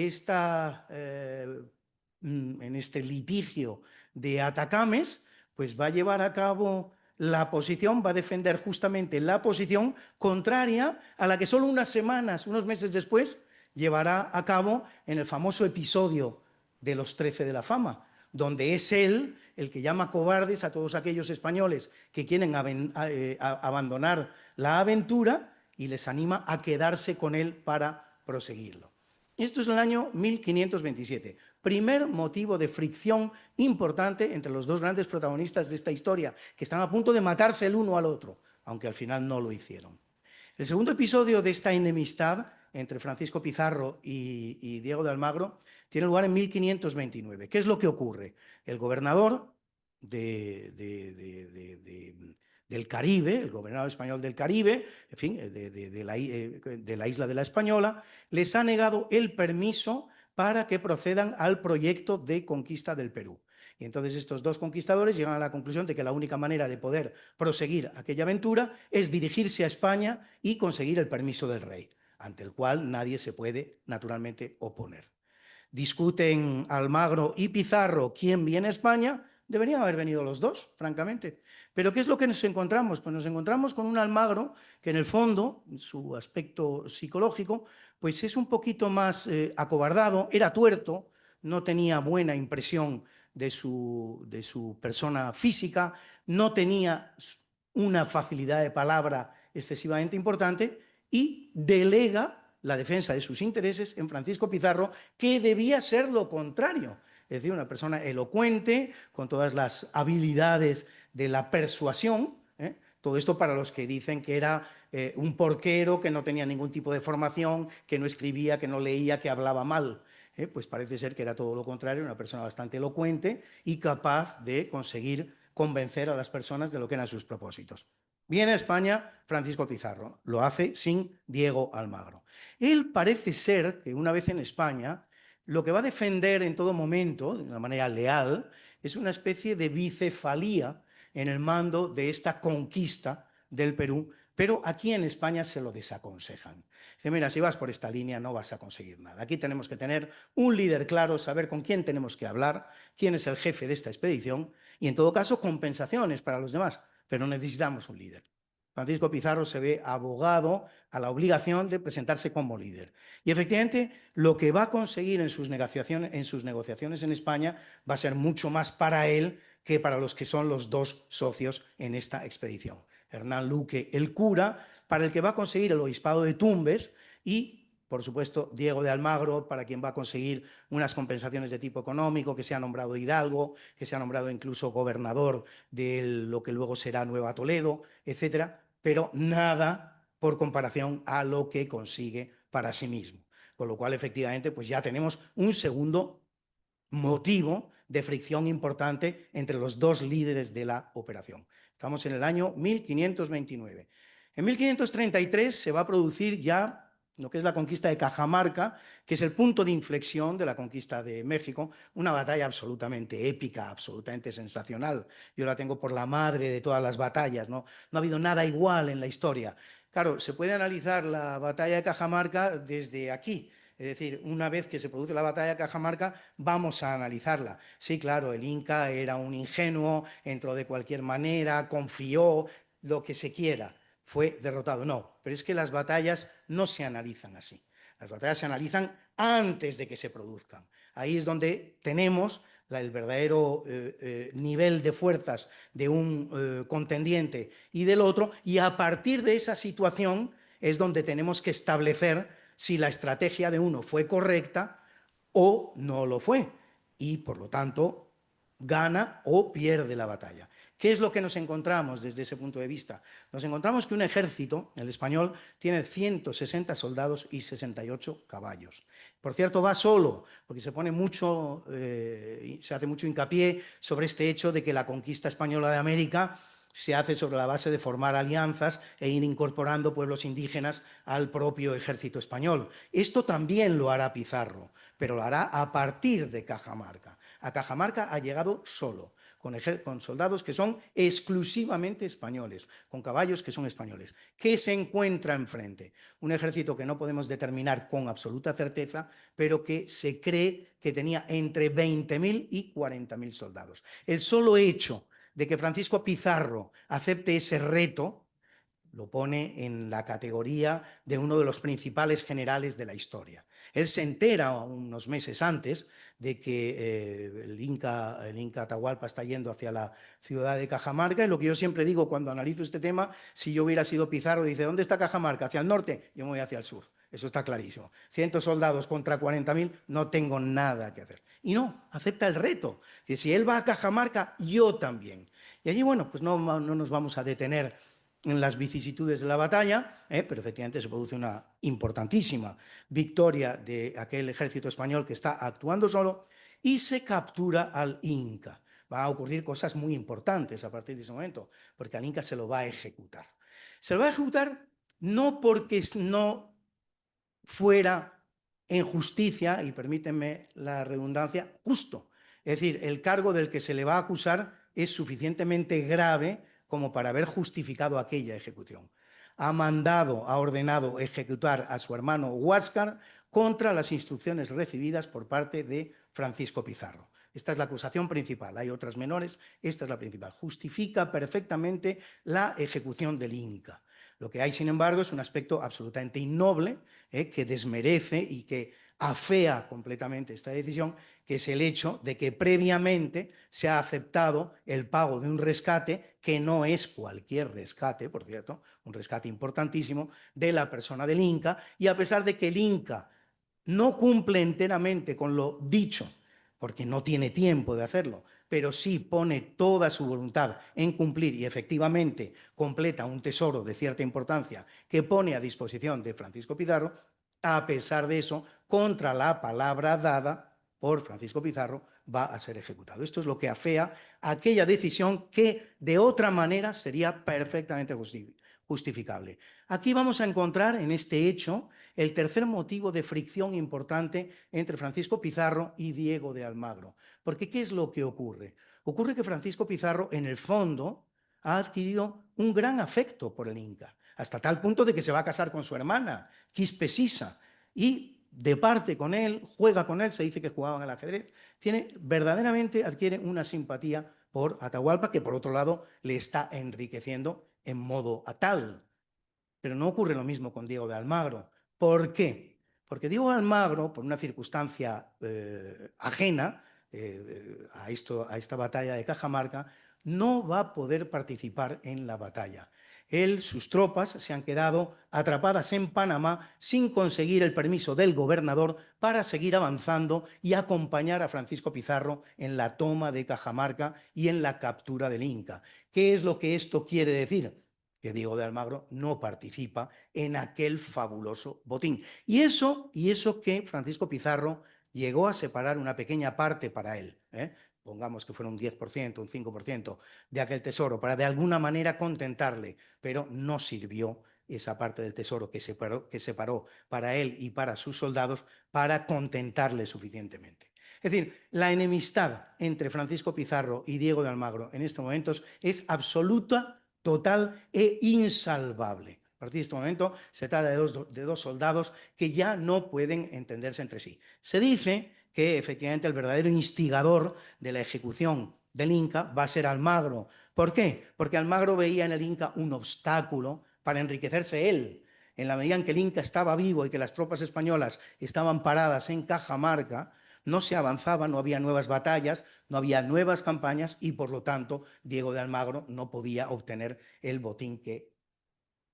este litigio de Atacames, pues va a llevar a cabo la posición, va a defender justamente la posición contraria a la que solo unas semanas, unos meses después, llevará a cabo en el famoso episodio de los 13 de la fama, donde es él el que llama cobardes a todos aquellos españoles que quieren abandonar la aventura y les anima a quedarse con él para proseguirlo. Esto es el año 1527. Primer motivo de fricción importante entre los dos grandes protagonistas de esta historia, que están a punto de matarse el uno al otro, aunque al final no lo hicieron. El segundo episodio de esta enemistad entre Francisco Pizarro y Diego de Almagro tiene lugar en 1529. ¿Qué es lo que ocurre? El gobernador del Caribe, el gobernador español del Caribe, en fin, de la isla de la Española, les ha negado el permiso para que procedan al proyecto de conquista del Perú. Y entonces estos dos conquistadores llegan a la conclusión de que la única manera de poder proseguir aquella aventura es dirigirse a España y conseguir el permiso del rey, ante el cual nadie se puede naturalmente oponer. Discuten Almagro y Pizarro quién viene a España. Deberían haber venido los dos, francamente. Pero ¿qué es lo que nos encontramos? Pues nos encontramos con un Almagro que en el fondo, en su aspecto psicológico, pues es un poquito más acobardado, era tuerto, no tenía buena impresión de su persona física, no tenía una facilidad de palabra excesivamente importante y delega la defensa de sus intereses en Francisco Pizarro, que debía ser lo contrario, es decir, una persona elocuente, con todas las habilidades de la persuasión, todo esto para los que dicen que era un porquero, que no tenía ningún tipo de formación, que no escribía, que no leía, que hablaba mal. Pues parece ser que era todo lo contrario, una persona bastante elocuente y capaz de conseguir convencer a las personas de lo que eran sus propósitos. Viene a España Francisco Pizarro, lo hace sin Diego Almagro. Él parece ser que una vez en España, lo que va a defender en todo momento, de una manera leal, es una especie de bicefalía en el mando de esta conquista del Perú, pero aquí en España se lo desaconsejan. Dice, mira, si vas por esta línea no vas a conseguir nada. Aquí tenemos que tener un líder claro, saber con quién tenemos que hablar, quién es el jefe de esta expedición y, en todo caso, compensaciones para los demás, pero necesitamos un líder. Francisco Pizarro se ve abogado a la obligación de presentarse como líder. Y efectivamente, lo que va a conseguir en sus negociaciones en España va a ser mucho más para él que para los que son los dos socios en esta expedición. Hernán Luque, el cura, para el que va a conseguir el obispado de Tumbes, y por supuesto, Diego de Almagro, para quien va a conseguir unas compensaciones de tipo económico, que se ha nombrado hidalgo, que se ha nombrado incluso gobernador de lo que luego será Nueva Toledo, etcétera, pero nada por comparación a lo que consigue para sí mismo. Con lo cual, efectivamente, pues ya tenemos un segundo motivo de fricción importante entre los dos líderes de la operación. Estamos en el año 1529. En 1533 se va a producir ya lo que es la conquista de Cajamarca, que es el punto de inflexión de la conquista de México, una batalla absolutamente épica, absolutamente sensacional. Yo la tengo por la madre de todas las batallas, ¿no? No ha habido nada igual en la historia. Claro, se puede analizar la batalla de Cajamarca desde aquí, es decir, una vez que se produce la batalla de Cajamarca, vamos a analizarla. Sí, claro, el Inca era un ingenuo, entró de cualquier manera, confió, lo que se quiera, fue derrotado. No, pero es que las batallas no se analizan así. Las batallas se analizan antes de que se produzcan. Ahí es donde tenemos el verdadero nivel de fuerzas de un contendiente y del otro, y a partir de esa situación es donde tenemos que establecer si la estrategia de uno fue correcta o no lo fue, y por lo tanto gana o pierde la batalla. ¿Qué es lo que nos encontramos desde ese punto de vista? Nos encontramos que un ejército, el español, tiene 160 soldados y 68 caballos. Por cierto, va solo, porque se pone mucho, se hace mucho hincapié sobre este hecho de que la conquista española de América se hace sobre la base de formar alianzas e ir incorporando pueblos indígenas al propio ejército español. Esto también lo hará Pizarro, pero lo hará a partir de Cajamarca. A Cajamarca ha llegado solo, con soldados que son exclusivamente españoles, con caballos que son españoles. ¿Qué se encuentra enfrente? Un ejército que no podemos determinar con absoluta certeza, pero que se cree que tenía entre 20.000 y 40.000 soldados. El solo hecho de que Francisco Pizarro acepte ese reto lo pone en la categoría de uno de los principales generales de la historia. Él se entera unos meses antes de que el Inca Atahualpa está yendo hacia la ciudad de Cajamarca, y lo que yo siempre digo cuando analizo este tema, si yo hubiera sido Pizarro, dice, ¿dónde está Cajamarca? ¿Hacia el norte? Yo me voy hacia el sur. Eso está clarísimo. 100 soldados contra 40.000, no tengo nada que hacer. Y no, acepta el reto. Si él va a Cajamarca, yo también. Y allí, bueno, pues no nos vamos a detener en las vicisitudes de la batalla, pero efectivamente se produce una importantísima victoria de aquel ejército español que está actuando solo, y se captura al Inca. Va a ocurrir cosas muy importantes a partir de ese momento, porque al Inca se lo va a ejecutar. Se lo va a ejecutar no porque no fuera en justicia, y permítanme la redundancia, justo. Es decir, el cargo del que se le va a acusar es suficientemente grave como para haber justificado aquella ejecución. Ha ordenado ejecutar a su hermano Huáscar contra las instrucciones recibidas por parte de Francisco Pizarro. Esta es la acusación principal, hay otras menores, esta es la principal. Justifica perfectamente la ejecución del Inca. Lo que hay, sin embargo, es un aspecto absolutamente innoble, que desmerece y que afea completamente esta decisión, que es el hecho de que previamente se ha aceptado el pago de un rescate, que no es cualquier rescate, por cierto, un rescate importantísimo, de la persona del Inca, y a pesar de que el Inca no cumple enteramente con lo dicho, porque no tiene tiempo de hacerlo, pero sí pone toda su voluntad en cumplir y efectivamente completa un tesoro de cierta importancia que pone a disposición de Francisco Pizarro, a pesar de eso, contra la palabra dada por Francisco Pizarro, va a ser ejecutado. Esto es lo que afea aquella decisión que de otra manera sería perfectamente justificable. Aquí vamos a encontrar en este hecho el tercer motivo de fricción importante entre Francisco Pizarro y Diego de Almagro. Porque ¿qué es lo que ocurre? Ocurre que Francisco Pizarro, en el fondo, ha adquirido un gran afecto por el Inca, hasta tal punto de que se va a casar con su hermana, Quispe Sisa, y departe con él, juega con él, se dice que jugaban al ajedrez, verdaderamente adquiere una simpatía por Atahualpa, que por otro lado le está enriqueciendo en modo tal. Pero no ocurre lo mismo con Diego de Almagro. ¿Por qué? Porque Diego de Almagro, por una circunstancia ajena a esta batalla de Cajamarca, no va a poder participar en la batalla. Sus tropas se han quedado atrapadas en Panamá sin conseguir el permiso del gobernador para seguir avanzando y acompañar a Francisco Pizarro en la toma de Cajamarca y en la captura del Inca. ¿Qué es lo que esto quiere decir? Que Diego de Almagro no participa en aquel fabuloso botín. Y eso que Francisco Pizarro llegó a separar una pequeña parte para él, pongamos que fuera un 10%, un 5% de aquel tesoro, para de alguna manera contentarle, pero no sirvió esa parte del tesoro que separó para él y para sus soldados para contentarle suficientemente. Es decir, la enemistad entre Francisco Pizarro y Diego de Almagro en estos momentos es absoluta, total e insalvable. A partir de este momento se trata de dos soldados que ya no pueden entenderse entre sí. Se dice que efectivamente el verdadero instigador de la ejecución del Inca va a ser Almagro. ¿Por qué? Porque Almagro veía en el Inca un obstáculo para enriquecerse él. En la medida en que el Inca estaba vivo y que las tropas españolas estaban paradas en Cajamarca, no se avanzaba, no había nuevas batallas, no había nuevas campañas y por lo tanto Diego de Almagro no podía obtener el botín que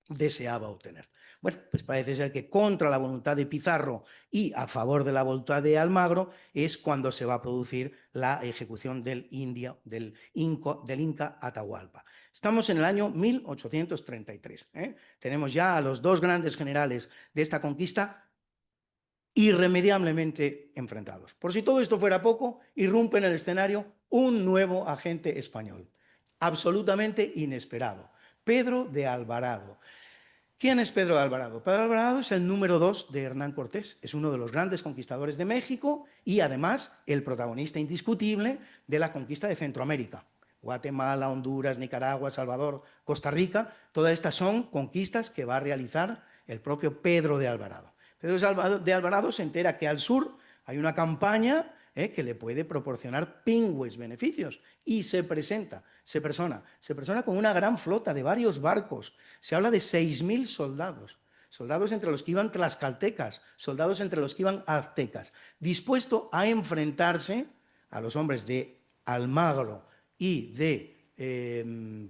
deseaba obtener. Bueno, pues parece ser que contra la voluntad de Pizarro y a favor de la voluntad de Almagro es cuando se va a producir la ejecución del Inca Atahualpa. Estamos en el año 1833. Tenemos ya a los dos grandes generales de esta conquista irremediablemente enfrentados. Por si todo esto fuera poco, irrumpe en el escenario un nuevo agente español, absolutamente inesperado, Pedro de Alvarado. ¿Quién es Pedro de Alvarado? Pedro de Alvarado es el número 2 de Hernán Cortés, es uno de los grandes conquistadores de México y además el protagonista indiscutible de la conquista de Centroamérica. Guatemala, Honduras, Nicaragua, Salvador, Costa Rica, todas estas son conquistas que va a realizar el propio Pedro de Alvarado. Pedro de Alvarado se entera que al sur hay una campaña que le puede proporcionar pingües beneficios y se persona con una gran flota de varios barcos. Se habla de 6.000 soldados, soldados entre los que iban tlaxcaltecas, soldados entre los que iban aztecas, dispuesto a enfrentarse a los hombres de Almagro y de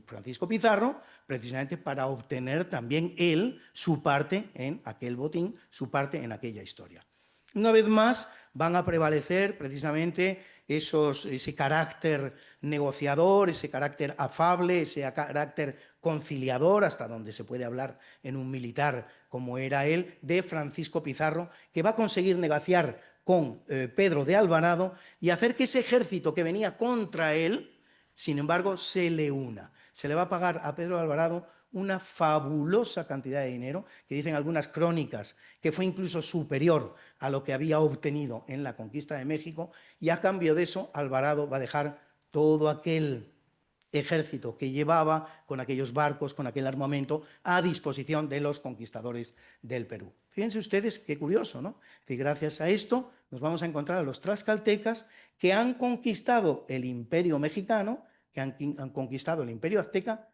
Francisco Pizarro, precisamente para obtener también él su parte en aquel botín, su parte en aquella historia. Una vez más van a prevalecer precisamente ese carácter negociador, ese carácter afable, ese carácter conciliador, hasta donde se puede hablar en un militar como era él, de Francisco Pizarro, que va a conseguir negociar con Pedro de Alvarado y hacer que ese ejército que venía contra él, sin embargo, se le una. Se le va a pagar a Pedro de Alvarado una fabulosa cantidad de dinero, que dicen algunas crónicas que fue incluso superior a lo que había obtenido en la conquista de México, y a cambio de eso Alvarado va a dejar todo aquel ejército que llevaba, con aquellos barcos, con aquel armamento, a disposición de los conquistadores del Perú. Fíjense ustedes qué curioso, ¿no? Que gracias a esto nos vamos a encontrar a los tlaxcaltecas que han conquistado el imperio mexicano, que han conquistado el imperio azteca,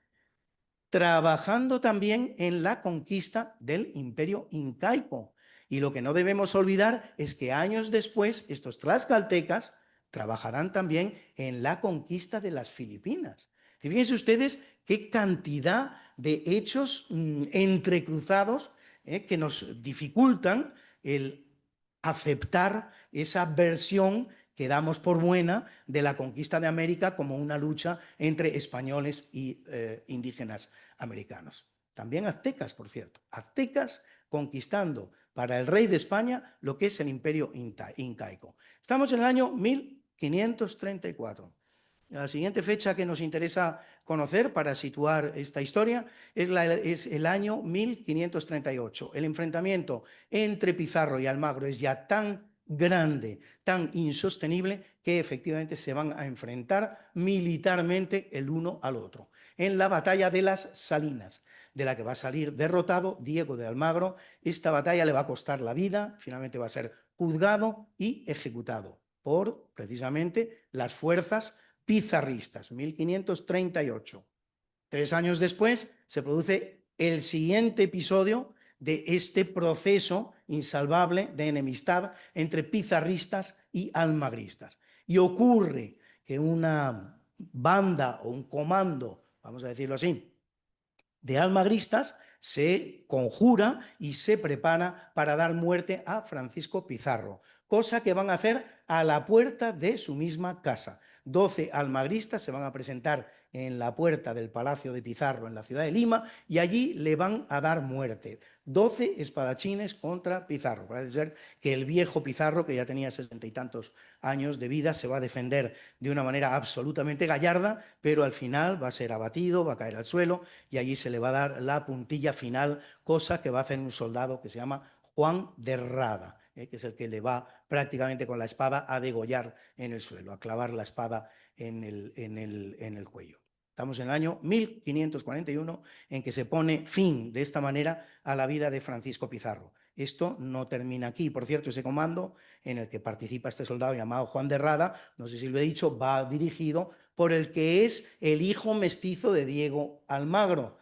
trabajando también en la conquista del imperio incaico. Y lo que no debemos olvidar es que años después estos tlaxcaltecas trabajarán también en la conquista de las Filipinas. Fíjense ustedes qué cantidad de hechos entrecruzados que nos dificultan el aceptar esa versión que damos por buena de la conquista de América como una lucha entre españoles y indígenas americanos. También aztecas, por cierto. Aztecas conquistando para el rey de España lo que es el imperio incaico. Estamos en el año 1534. La siguiente fecha que nos interesa conocer para situar esta historia es el año 1538. El enfrentamiento entre Pizarro y Almagro es ya tan grande, tan insostenible, que efectivamente se van a enfrentar militarmente el uno al otro. En la batalla de las Salinas, de la que va a salir derrotado Diego de Almagro. Esta batalla le va a costar la vida, finalmente va a ser juzgado y ejecutado por precisamente las fuerzas pizarristas, 1538. 3 años después se produce el siguiente episodio de este proceso insalvable de enemistad entre pizarristas y almagristas. Y ocurre que una banda o un comando, vamos a decirlo así, de almagristas se conjura y se prepara para dar muerte a Francisco Pizarro, cosa que van a hacer a la puerta de su misma casa. 12 almagristas se van a presentar en la puerta del Palacio de Pizarro en la ciudad de Lima y allí le van a dar muerte. 12 espadachines contra Pizarro. Parece ser que el viejo Pizarro, que ya tenía 60 y tantos años de vida, se va a defender de una manera absolutamente gallarda, pero al final va a ser abatido, va a caer al suelo y allí se le va a dar la puntilla final, cosa que va a hacer un soldado que se llama Juan de Rada, que es el que le va prácticamente con la espada a degollar en el suelo, a clavar la espada en el cuello. Estamos en el año 1541 en que se pone fin de esta manera a la vida de Francisco Pizarro. Esto no termina aquí. Por cierto, ese comando en el que participa este soldado llamado Juan de Rada, no sé si lo he dicho, va dirigido por el que es el hijo mestizo de Diego Almagro,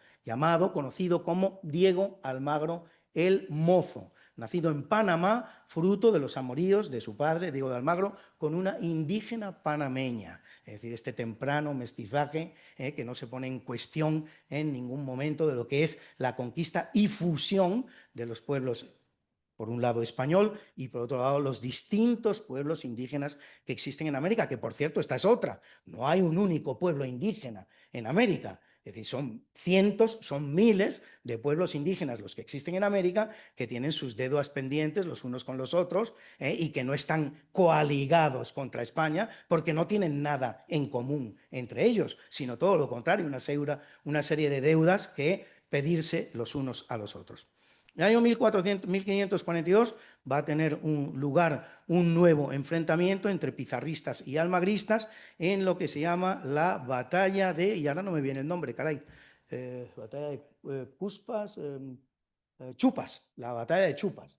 conocido como Diego Almagro el Mozo, nacido en Panamá, fruto de los amoríos de su padre, Diego de Almagro, con una indígena panameña. es decir, este temprano mestizaje que no se pone en cuestión en ningún momento de lo que es la conquista y fusión de los pueblos, por un lado español y por otro lado los distintos pueblos indígenas que existen en América, que por cierto esta es otra, no hay un único pueblo indígena en América. Es decir, son cientos, son miles de pueblos indígenas los que existen en América, que tienen sus dedos pendientes los unos con los otros y que no están coaligados contra España porque no tienen nada en común entre ellos, sino todo lo contrario, una serie de deudas que pedirse los unos a los otros. En el año 1542 va a tener lugar un nuevo enfrentamiento entre pizarristas y almagristas en lo que se llama la batalla de, y ahora no me viene el nombre, caray, batalla de Chupas, la batalla de Chupas,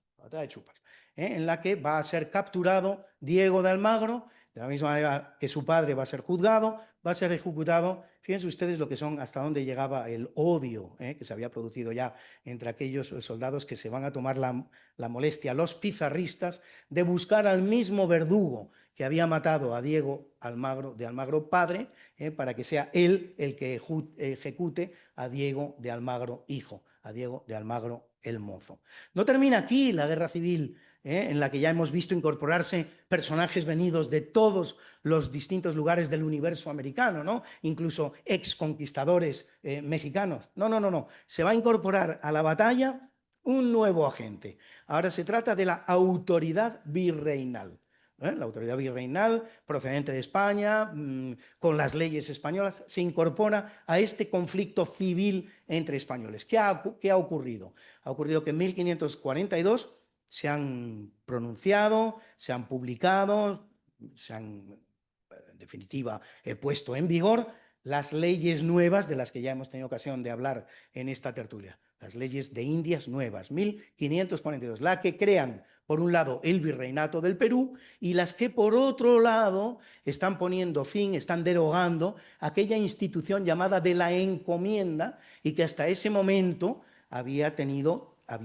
en la que va a ser capturado Diego de Almagro, de la misma manera que su padre va a ser juzgado, va a ser ejecutado. Fíjense ustedes lo que son, hasta dónde llegaba el odio que se había producido ya entre aquellos soldados que se van a tomar la molestia, los pizarristas, de buscar al mismo verdugo que había matado a Diego de Almagro padre, para que sea él el que ejecute a Diego de Almagro hijo, a Diego de Almagro el mozo. No termina aquí la guerra civil, en la que ya hemos visto incorporarse personajes venidos de todos los distintos lugares del universo americano, ¿no? Incluso exconquistadores mexicanos. No. Se va a incorporar a la batalla un nuevo agente. Ahora se trata de la autoridad virreinal. La autoridad virreinal procedente de España, con las leyes españolas, se incorpora a este conflicto civil entre españoles. ¿Qué ha ocurrido? Ha ocurrido que en 1542 se han pronunciado, se han publicado, se han, en definitiva, puesto en vigor las leyes nuevas de las que ya hemos tenido ocasión de hablar en esta tertulia. Las leyes de Indias nuevas, 1542, las que crean, por un lado, el virreinato del Perú y las que, por otro lado, están poniendo fin, están derogando aquella institución llamada de la encomienda y que hasta ese momento había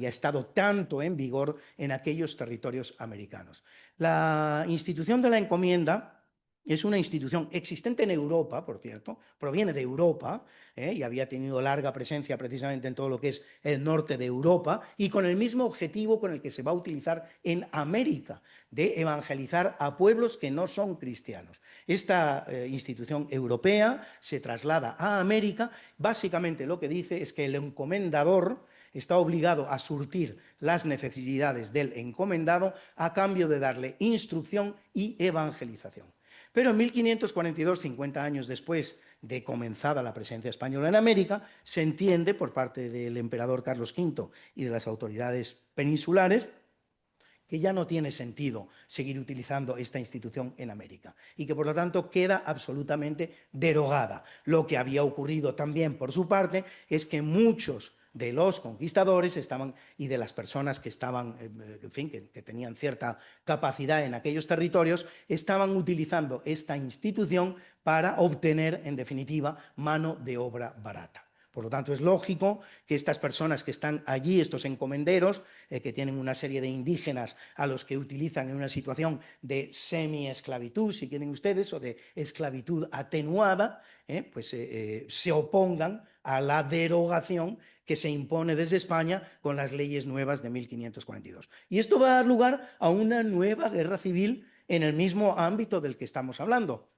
estado tanto en vigor en aquellos territorios americanos. La institución de la encomienda es una institución existente en Europa, por cierto, proviene de Europa y había tenido larga presencia precisamente en todo lo que es el norte de Europa y con el mismo objetivo con el que se va a utilizar en América, de evangelizar a pueblos que no son cristianos. Esta institución europea se traslada a América. Básicamente lo que dice es que el encomendador está obligado a surtir las necesidades del encomendado a cambio de darle instrucción y evangelización. Pero en 1542, 50 años después de comenzada la presencia española en América, se entiende por parte del emperador Carlos V y de las autoridades peninsulares que ya no tiene sentido seguir utilizando esta institución en América y que por lo tanto queda absolutamente derogada. Lo que había ocurrido también por su parte es que muchos de los conquistadores y de las personas que estaban, en fin, que tenían cierta capacidad en aquellos territorios, estaban utilizando esta institución para obtener, en definitiva, mano de obra barata. Por lo tanto, es lógico que estas personas que están allí, estos encomenderos, que tienen una serie de indígenas a los que utilizan en una situación de semi-esclavitud, si quieren ustedes, o de esclavitud atenuada, pues se opongan a la derogación que se impone desde España con las leyes nuevas de 1542. Y esto va a dar lugar a una nueva guerra civil en el mismo ámbito del que estamos hablando.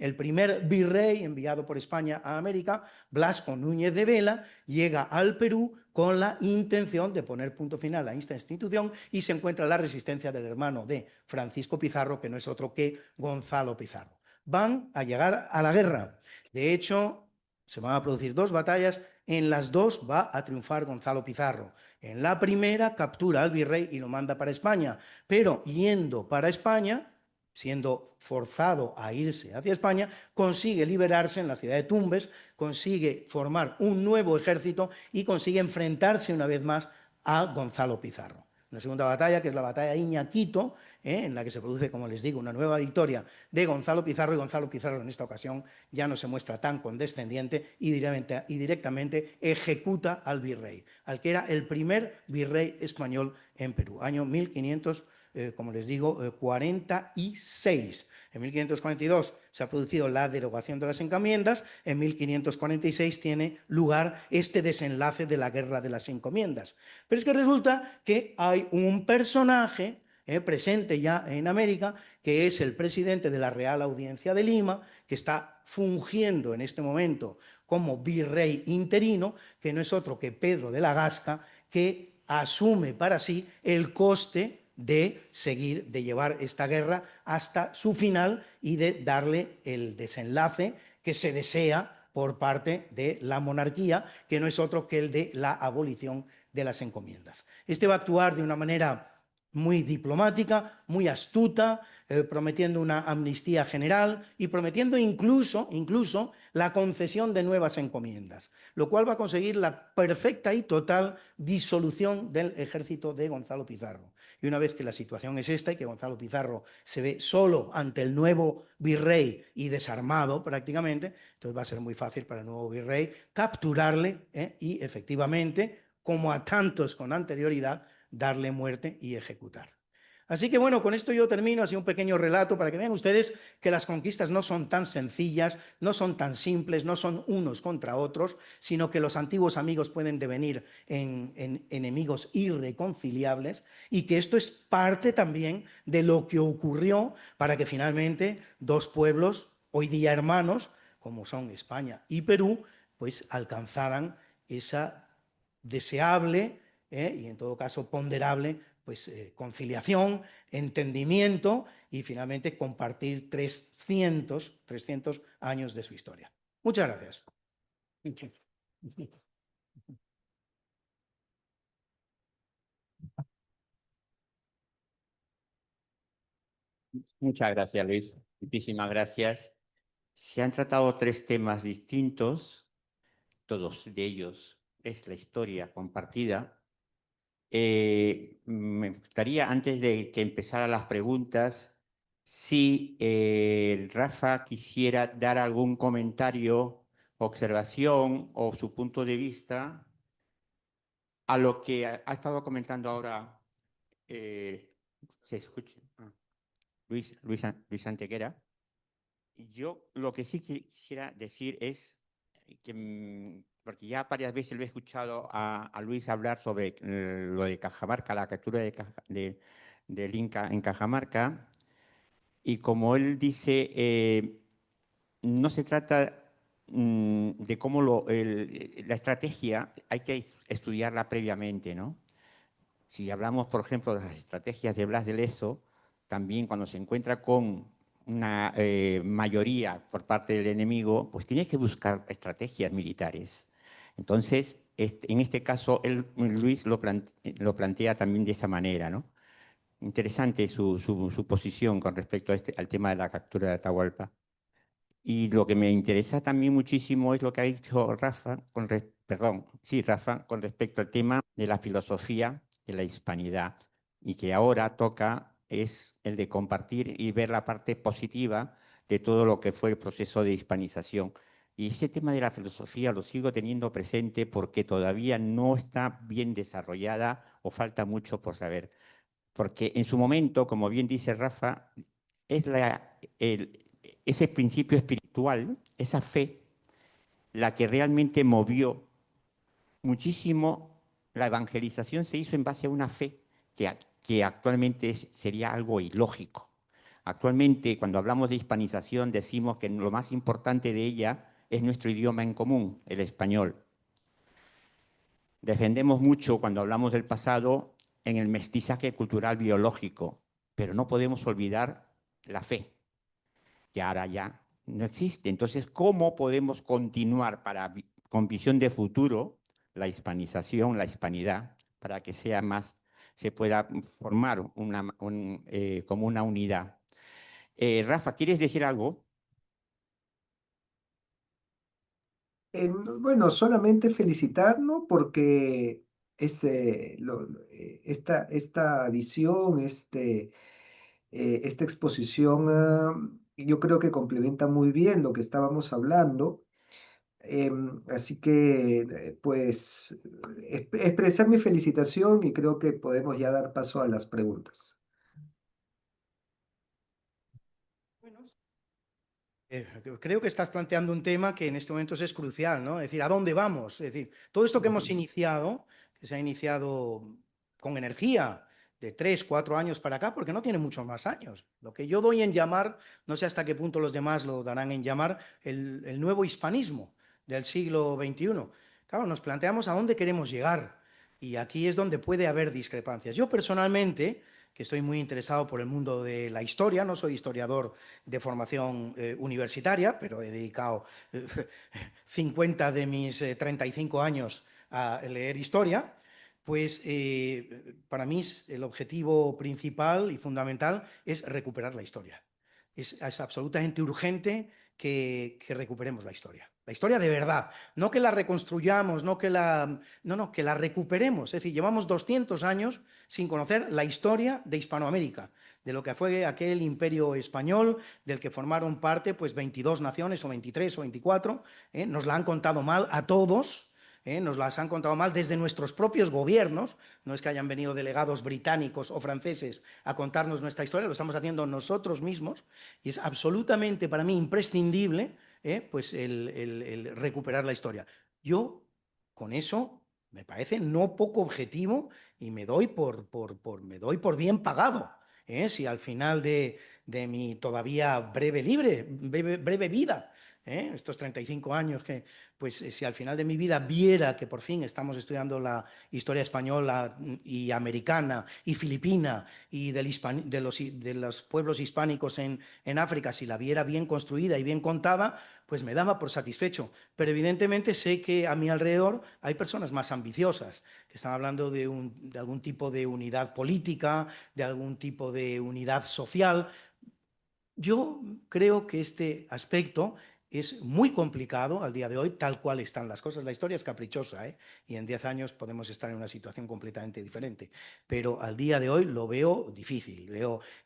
El primer virrey enviado por España a América, Blasco Núñez de Vela, llega al Perú con la intención de poner punto final a esta institución y se encuentra la resistencia del hermano de Francisco Pizarro, que no es otro que Gonzalo Pizarro. Van a llegar a la guerra. De hecho, se van a producir dos batallas. En las dos va a triunfar Gonzalo Pizarro. En la primera captura al virrey y lo manda para España, pero yendo para España, siendo forzado a irse hacia España, consigue liberarse en la ciudad de Tumbes, consigue formar un nuevo ejército y consigue enfrentarse una vez más a Gonzalo Pizarro. Una segunda batalla, que es la batalla de Iñaquito, en la que se produce, como les digo, una nueva victoria de Gonzalo Pizarro, y Gonzalo Pizarro en esta ocasión ya no se muestra tan condescendiente y directamente ejecuta al virrey, al que era el primer virrey español en Perú, año 1542. como les digo, 46. En 1542 se ha producido la derogación de las encomiendas, en 1546 tiene lugar este desenlace de la Guerra de las Encomiendas. Pero es que resulta que hay un personaje presente ya en América, que es el presidente de la Real Audiencia de Lima, que está fungiendo en este momento como virrey interino, que no es otro que Pedro de la Gasca, que asume para sí el coste de seguir, de llevar esta guerra hasta su final y de darle el desenlace que se desea por parte de la monarquía, que no es otro que el de la abolición de las encomiendas. Este va a actuar de una manera muy diplomática, muy astuta, prometiendo una amnistía general y prometiendo incluso la concesión de nuevas encomiendas, lo cual va a conseguir la perfecta y total disolución del ejército de Gonzalo Pizarro. Y una vez que la situación es esta y que Gonzalo Pizarro se ve solo ante el nuevo virrey y desarmado prácticamente, entonces va a ser muy fácil para el nuevo virrey capturarle y efectivamente, como a tantos con anterioridad, darle muerte y ejecutar. Así que bueno, con esto yo termino, así un pequeño relato para que vean ustedes que las conquistas no son tan sencillas, no son tan simples, no son unos contra otros, sino que los antiguos amigos pueden devenir en enemigos irreconciliables y que esto es parte también de lo que ocurrió para que finalmente dos pueblos, hoy día hermanos, como son España y Perú, pues alcanzaran esa deseable y en todo caso ponderable pues, conciliación, entendimiento y finalmente compartir 300 años de su historia. Muchas gracias. Muchas gracias, Luis. Muchísimas gracias. Se han tratado tres temas distintos, todos de ellos es la historia compartida. Me gustaría, antes de que empezara las preguntas, si Rafa quisiera dar algún comentario, observación o su punto de vista a lo que ha estado comentando ahora. ¿Se escucha? Luis Antequera. Yo lo que sí quisiera decir es que, porque ya varias veces lo he escuchado a Luis hablar sobre lo de Cajamarca, la captura del Inca en Cajamarca, y como él dice, no se trata de cómo la estrategia hay que estudiarla previamente, ¿no? Si hablamos, por ejemplo, de las estrategias de Blas de Lezo, también cuando se encuentra con una mayoría por parte del enemigo, pues tiene que buscar estrategias militares. Entonces, en este caso, Luis lo plantea también de esa manera, ¿no? Interesante su posición con respecto al tema de la captura de Atahualpa. Y lo que me interesa también muchísimo es lo que ha dicho Rafa, Rafa, con respecto al tema de la filosofía de la hispanidad y que ahora toca es el de compartir y ver la parte positiva de todo lo que fue el proceso de hispanización. Y ese tema de la filosofía lo sigo teniendo presente porque todavía no está bien desarrollada o falta mucho por saber. Porque en su momento, como bien dice Rafa, es ese principio espiritual, esa fe, la que realmente movió muchísimo. La evangelización se hizo en base a una fe que actualmente sería algo ilógico. Actualmente, cuando hablamos de hispanización, decimos que lo más importante de ella es nuestro idioma en común, el español. Defendemos mucho, cuando hablamos del pasado, en el mestizaje cultural biológico, pero no podemos olvidar la fe, que ahora ya no existe. Entonces, ¿cómo podemos continuar con visión de futuro la hispanización, la hispanidad, para que sea más, se pueda formar como una unidad? Rafa, ¿quieres decir algo? Bueno, solamente felicitarlo porque esta visión, esta exposición, yo creo que complementa muy bien lo que estábamos hablando. Así que, pues, expresar mi felicitación y creo que podemos ya dar paso a las preguntas. Creo que estás planteando un tema que en este momento es crucial, ¿no? Es decir, ¿a dónde vamos? Es decir, todo esto que hemos iniciado, que se ha iniciado con energía de 3, 4 años para acá, porque no tiene muchos más años. Lo que yo doy en llamar, no sé hasta qué punto los demás lo darán en llamar, el nuevo hispanismo del siglo XXI. Claro, nos planteamos a dónde queremos llegar y aquí es donde puede haber discrepancias. Yo personalmente, que estoy muy interesado por el mundo de la historia, no soy historiador de formación universitaria, pero he dedicado 50 de mis 35 años a leer historia, pues para mí el objetivo principal y fundamental es recuperar la historia. Es absolutamente urgente que recuperemos la historia de verdad, no que la reconstruyamos, no, que la recuperemos. Es decir, llevamos 200 años sin conocer la historia de Hispanoamérica, de lo que fue aquel imperio español, del que formaron parte pues 22 naciones o 23 o 24, nos la han contado mal a todos. Nos las han contado mal desde nuestros propios gobiernos, no es que hayan venido delegados británicos o franceses a contarnos nuestra historia, lo estamos haciendo nosotros mismos y es absolutamente para mí imprescindible pues el recuperar la historia. Yo con eso me parece no poco objetivo y me doy por bien pagado. Si al final de mi todavía breve vida, estos 35 años, pues si al final de mi vida viera que por fin estamos estudiando la historia española y americana y filipina y de los pueblos hispánicos en África, si la viera bien construida y bien contada, pues me daba por satisfecho. Pero evidentemente sé que a mi alrededor hay personas más ambiciosas, que están hablando de algún tipo de unidad política, de algún tipo de unidad social. Yo creo que este aspecto es muy complicado al día de hoy, tal cual están las cosas. La historia es caprichosa, y en 10 años podemos estar en una situación completamente diferente. Pero al día de hoy lo veo difícil.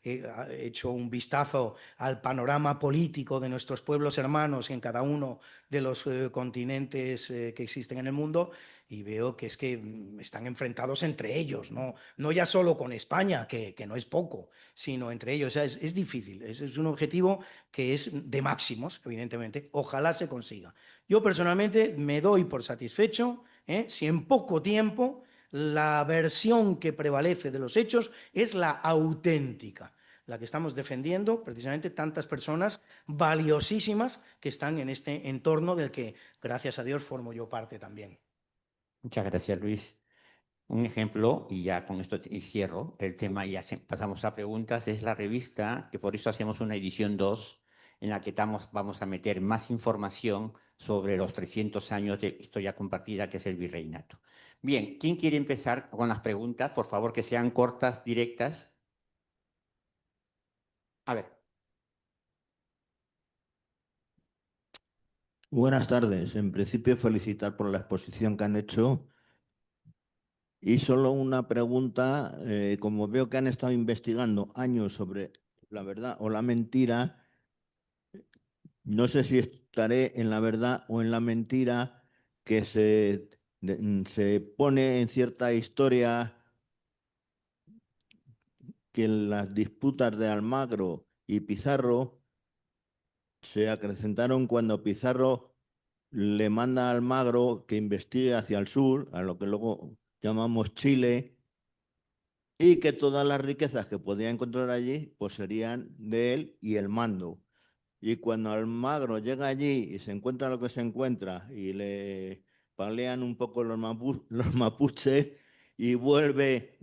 He hecho un vistazo al panorama político de nuestros pueblos hermanos en cada uno de los continentes que existen en el mundo y veo que es que están enfrentados entre ellos, no ya solo con España, que no es poco, sino entre ellos. O sea, es difícil, es un objetivo que es de máximos, evidentemente. Ojalá se consiga. Yo personalmente me doy por satisfecho si en poco tiempo la versión que prevalece de los hechos es la auténtica, la que estamos defendiendo precisamente tantas personas valiosísimas que están en este entorno del que, gracias a Dios, formo yo parte también. Muchas gracias, Luis. Un ejemplo, y ya con esto y cierro el tema y ya pasamos a preguntas, es la revista, que por eso hacemos una edición 2, en la que vamos a meter más información sobre los 300 años de historia compartida, que es el virreinato. Bien, ¿quién quiere empezar con las preguntas? Por favor, que sean cortas, directas. A ver. Buenas tardes. En principio, felicitar por la exposición que han hecho. Y solo una pregunta, como veo que han estado investigando años sobre la verdad o la mentira, no sé si estaré en la verdad o en la mentira que se pone en cierta historia que en las disputas de Almagro y Pizarro se acrecentaron cuando Pizarro le manda a Almagro que investigue hacia el sur, a lo que luego llamamos Chile, y que todas las riquezas que podía encontrar allí pues serían de él y el mando. Y cuando Almagro llega allí y se encuentra lo que se encuentra y le palean un poco los mapuches y vuelve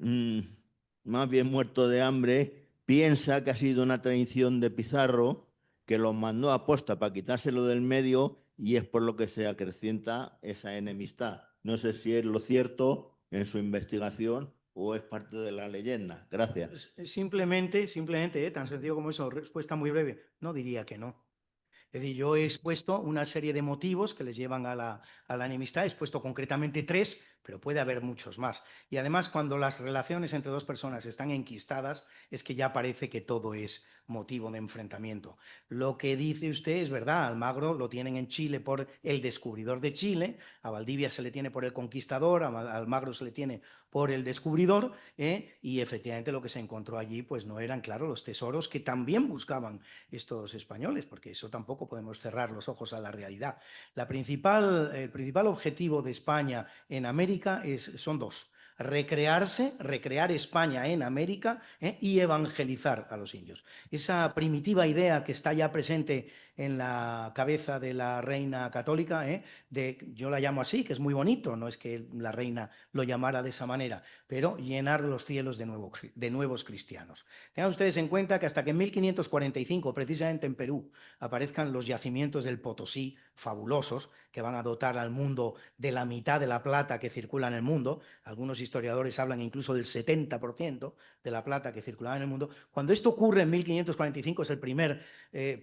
más bien muerto de hambre, piensa que ha sido una traición de Pizarro, que los mandó a posta para quitárselo del medio y es por lo que se acrecienta esa enemistad. No sé si es lo cierto en su investigación o es parte de la leyenda. Gracias. Simplemente, tan sencillo como eso, respuesta muy breve, no diría que no. Es decir, yo he expuesto una serie de motivos que les llevan a la enemistad, he expuesto concretamente 3, pero puede haber muchos más. Y además, cuando las relaciones entre dos personas están enquistadas, es que ya parece que todo es motivo de enfrentamiento. Lo que dice usted es verdad, Almagro lo tienen en Chile por el descubridor de Chile, a Valdivia se le tiene por el conquistador, a Almagro se le tiene por el descubridor, y efectivamente lo que se encontró allí pues no eran, claro, los tesoros que también buscaban estos españoles, porque eso tampoco tampoco podemos cerrar los ojos a la realidad. El principal objetivo de España en América son dos: recrear España en América y evangelizar a los indios. Esa primitiva idea que está ya presente en la cabeza de la reina católica, yo la llamo así, que es muy bonito, no es que la reina lo llamara de esa manera, pero llenar los cielos de nuevos cristianos. Tengan ustedes en cuenta que hasta que en 1545, precisamente en Perú, aparezcan los yacimientos del Potosí, fabulosos, que van a dotar al mundo de la mitad de la plata que circula en el mundo. Algunos historiadores hablan incluso del 70% de la plata que circulaba en el mundo. Cuando esto ocurre en 1545, es el primer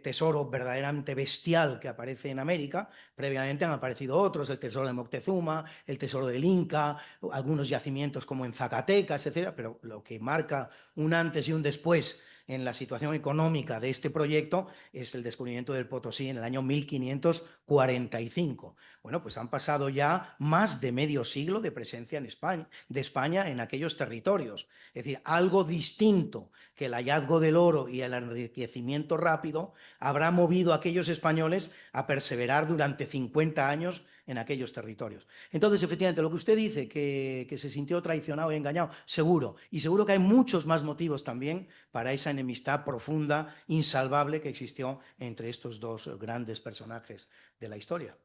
tesoro verdaderamente bestial que aparece en América. Previamente han aparecido otros, el tesoro de Moctezuma, el tesoro del Inca, algunos yacimientos como en Zacatecas, etcétera, pero lo que marca un antes y un después en la situación económica de este proyecto es el descubrimiento del Potosí en el año 1545. Bueno, pues han pasado ya más de medio siglo de presencia en España en aquellos territorios. Es decir, algo distinto que el hallazgo del oro y el enriquecimiento rápido habrá movido a aquellos españoles a perseverar durante 50 años en aquellos territorios. Entonces, efectivamente, lo que usted dice, que se sintió traicionado y engañado, seguro. Y seguro que hay muchos más motivos también para esa enemistad profunda, insalvable, que existió entre estos dos grandes personajes de la historia.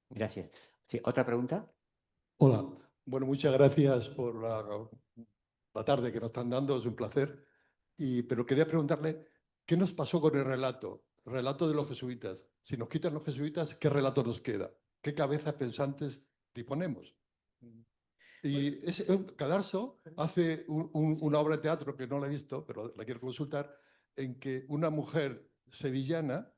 Gracias. Sí, ¿otra pregunta? Hola. Bueno, muchas gracias por la tarde que nos están dando, es un placer. Pero quería preguntarle, ¿qué nos pasó con el relato? El relato de los jesuitas. Si nos quitan los jesuitas, ¿qué relato nos queda? ¿Qué cabezas pensantes disponemos? Y Cadarso hace una obra de teatro que no la he visto, pero la quiero consultar, en que una mujer sevillana,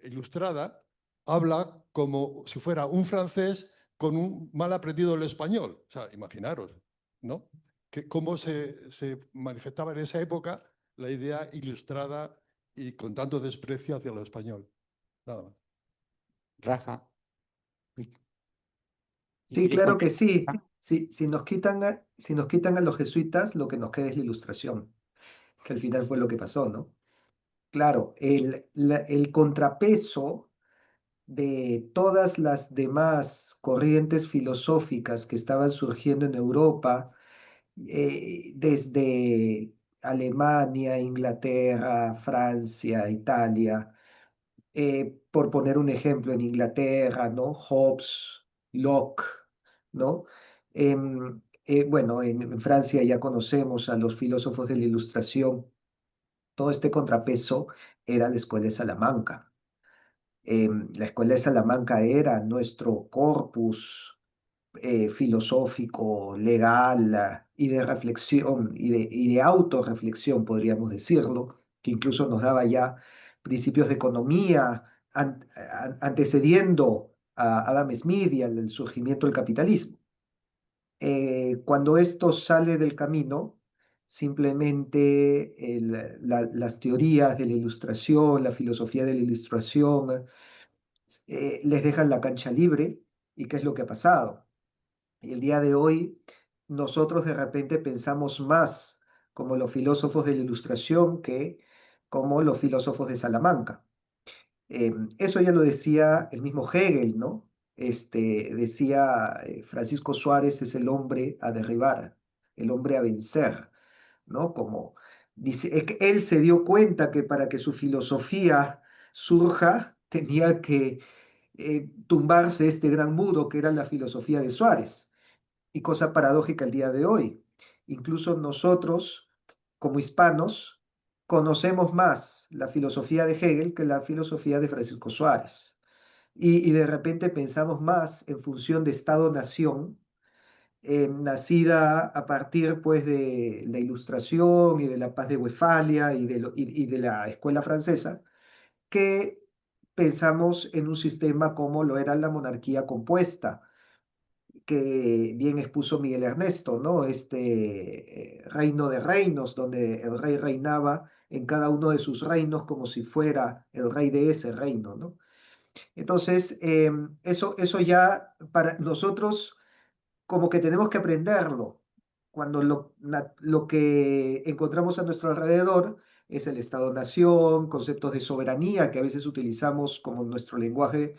ilustrada, habla como si fuera un francés con un mal aprendido el español. O sea, imaginaros, ¿no? Cómo se manifestaba en esa época la idea ilustrada y con tanto desprecio hacia lo español. Nada más. Rafa. Sí, claro que sí. contestar? Si nos quitan a los jesuitas, lo que nos queda es la ilustración, que al final fue lo que pasó, ¿no? Claro, el contrapeso de todas las demás corrientes filosóficas que estaban surgiendo en Europa, desde Alemania, Inglaterra, Francia, Italia, por poner un ejemplo, en Inglaterra, ¿no? Hobbes, Locke, ¿no? Bueno, en Francia ya conocemos a los filósofos de la Ilustración. Todo este contrapeso era la Escuela de Salamanca. La Escuela de Salamanca era nuestro corpus filosófico, legal, y de reflexión y de autorreflexión, podríamos decirlo, que incluso nos daba ya principios de economía antecediendo a Adam Smith y al surgimiento del capitalismo. Cuando esto sale del camino, simplemente las teorías de la ilustración, la filosofía de la ilustración, les dejan la cancha libre. ¿Y qué es lo que ha pasado? Y el día de hoy, nosotros de repente pensamos más como los filósofos de la Ilustración que como los filósofos de Salamanca. Eso ya lo decía el mismo Hegel, ¿no? Decía Francisco Suárez es el hombre a derribar, el hombre a vencer, ¿no? Como dice, él se dio cuenta que para que su filosofía surja tenía que tumbarse este gran muro que era la filosofía de Suárez. Y cosa paradójica el día de hoy. Incluso nosotros, como hispanos, conocemos más la filosofía de Hegel que la filosofía de Francisco Suárez. Y de repente pensamos más en función de Estado-nación, nacida a partir pues de la Ilustración y de la Paz de Westfalia y de la Escuela Francesa, que pensamos en un sistema como lo era la monarquía compuesta, que bien expuso Miguel Ernesto, ¿no? Reino de reinos, donde el rey reinaba en cada uno de sus reinos como si fuera el rey de ese reino, ¿no? Entonces, eso ya para nosotros como que tenemos que aprenderlo. Cuando lo que encontramos a nuestro alrededor es el Estado-nación, conceptos de soberanía que a veces utilizamos como nuestro lenguaje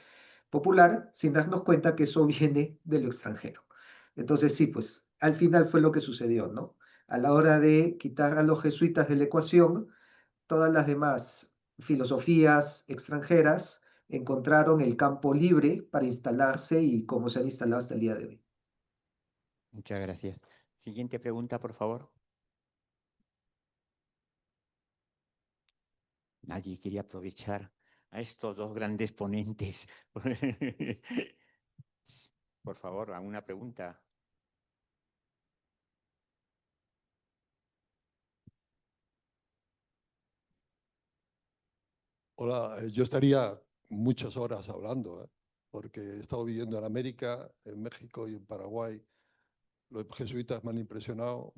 popular, sin darnos cuenta que eso viene de lo extranjero. Entonces sí, pues al final fue lo que sucedió, ¿no? A la hora de quitar a los jesuitas de la ecuación, todas las demás filosofías extranjeras encontraron el campo libre para instalarse y como se han instalado hasta el día de hoy. Muchas gracias. Siguiente pregunta, por favor. Nadie quiere aprovechar a estos dos grandes ponentes. Por favor, ¿alguna pregunta? Hola, yo estaría muchas horas hablando, porque he estado viviendo en América, en México y en Paraguay. Los jesuitas me ha impresionado.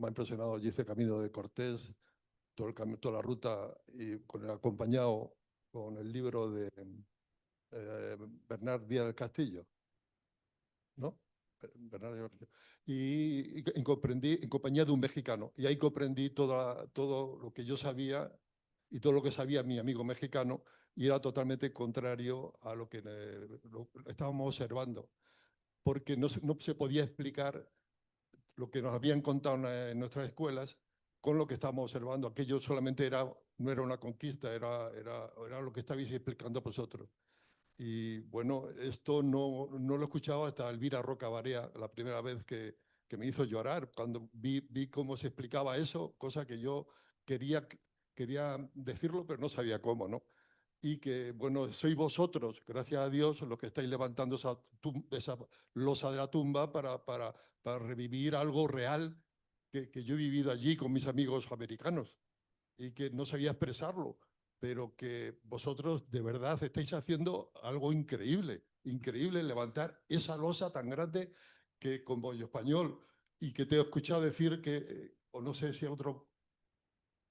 Yo hice Camino de Cortés, toda la ruta, y con el acompañado con el libro de Bernard Díaz del Castillo, ¿no? Bernard Díaz del Castillo. Y comprendí, en compañía de un mexicano, y ahí comprendí todo lo que yo sabía y todo lo que sabía mi amigo mexicano, y era totalmente contrario a lo que lo estábamos observando, porque no se podía explicar lo que nos habían contado en nuestras escuelas con lo que estábamos observando. Aquello solamente no era una conquista, era lo que estabais explicando vosotros. Y bueno, esto no lo escuchaba hasta Elvira Roca Barea, la primera vez que me hizo llorar, cuando vi cómo se explicaba eso, cosa que yo quería decirlo, pero no sabía cómo, ¿no? Y que, bueno, sois vosotros, gracias a Dios, los que estáis levantando esa losa de la tumba para revivir algo real que yo he vivido allí con mis amigos americanos y que no sabía expresarlo, pero que vosotros de verdad estáis haciendo algo increíble, increíble, levantar esa losa tan grande que como yo español, y que te he escuchado decir que, o no sé si a otro,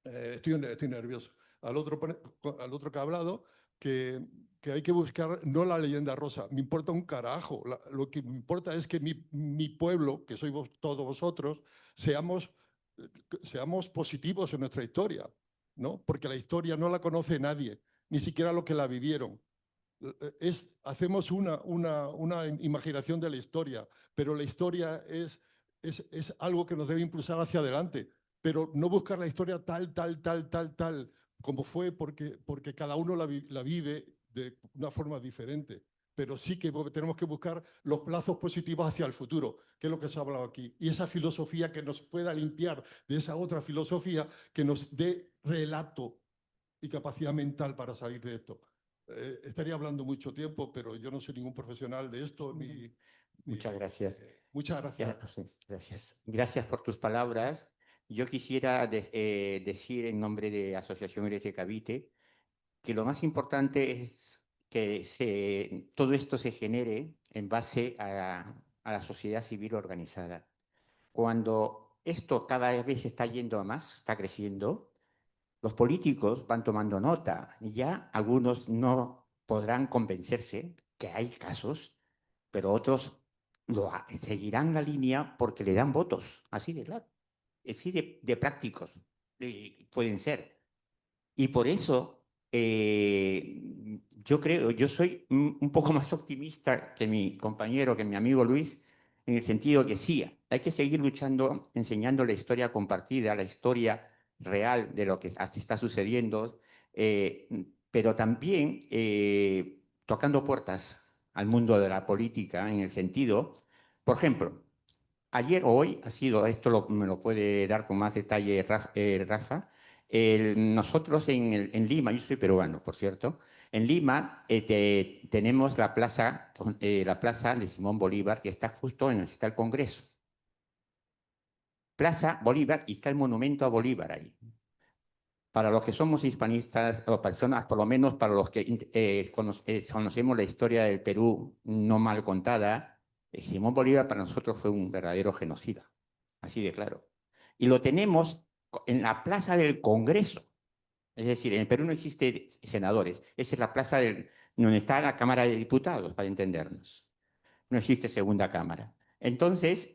estoy nervioso, al otro que ha hablado, que hay que buscar no la leyenda rosa, me importa un carajo, lo que me importa es que mi pueblo, que sois todos vosotros, seamos positivos en nuestra historia, ¿no? Porque la historia no la conoce nadie, ni siquiera los que la vivieron. Hacemos una imaginación de la historia, pero la historia es algo que nos debe impulsar hacia adelante, pero no buscar la historia tal, como fue, porque cada uno la vive de una forma diferente. Pero sí que tenemos que buscar los plazos positivos hacia el futuro, que es lo que se ha hablado aquí. Y esa filosofía que nos pueda limpiar de esa otra filosofía que nos dé relato y capacidad mental para salir de esto. Estaría hablando mucho tiempo, pero yo no soy ningún profesional de esto. Muchas gracias. Muchas gracias. Gracias. Gracias por tus palabras. Yo quisiera decir en nombre de Asociación Herencia Cavite que lo más importante es que todo esto se genere en base a la sociedad civil organizada. Cuando esto cada vez está yendo a más, está creciendo, los políticos van tomando nota. Ya algunos no podrán convencerse, que hay casos, pero otros seguirán la línea porque le dan votos, así de claro, así de prácticos pueden ser. Y por eso yo soy un poco más optimista que mi compañero, que mi amigo Luis, en el sentido que sí, hay que seguir luchando, enseñando la historia compartida, la historia real de lo que está sucediendo, pero también tocando puertas al mundo de la política en el sentido, por ejemplo, ayer o hoy ha sido, me lo puede dar con más detalle Rafa, nosotros en Lima, yo soy peruano, por cierto, en Lima tenemos la plaza de Simón Bolívar, que está justo en donde está el Congreso. Plaza Bolívar, y está el monumento a Bolívar ahí. Para los que somos hispanistas, o personas, por lo menos para los que conocemos la historia del Perú no mal contada, Simón Bolívar para nosotros fue un verdadero genocida, así de claro. Y lo tenemos en la plaza del Congreso. Es decir, en el Perú no existe senadores. Esa es la plaza donde está la Cámara de Diputados, para entendernos. No existe segunda cámara. Entonces,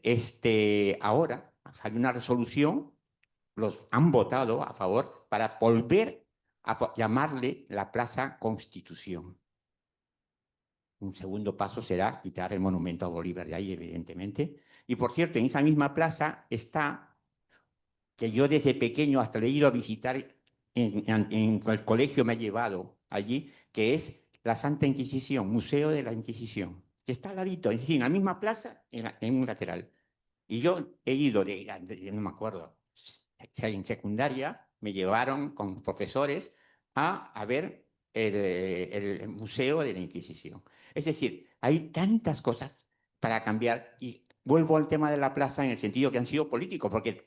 ahora salió una resolución, los han votado a favor para volver a llamarle la Plaza Constitución. Un segundo paso será quitar el monumento a Bolívar de ahí, evidentemente. Y por cierto, en esa misma plaza está, que yo desde pequeño hasta le he ido a visitar, en el colegio me ha llevado allí, que es la Santa Inquisición, Museo de la Inquisición, que está al ladito, es decir, en la misma plaza, en un lateral. Y yo he ido, no me acuerdo, en secundaria, me llevaron con profesores a ver el Museo de la Inquisición. Es decir, hay tantas cosas para cambiar y vuelvo al tema de la plaza en el sentido que han sido políticos, porque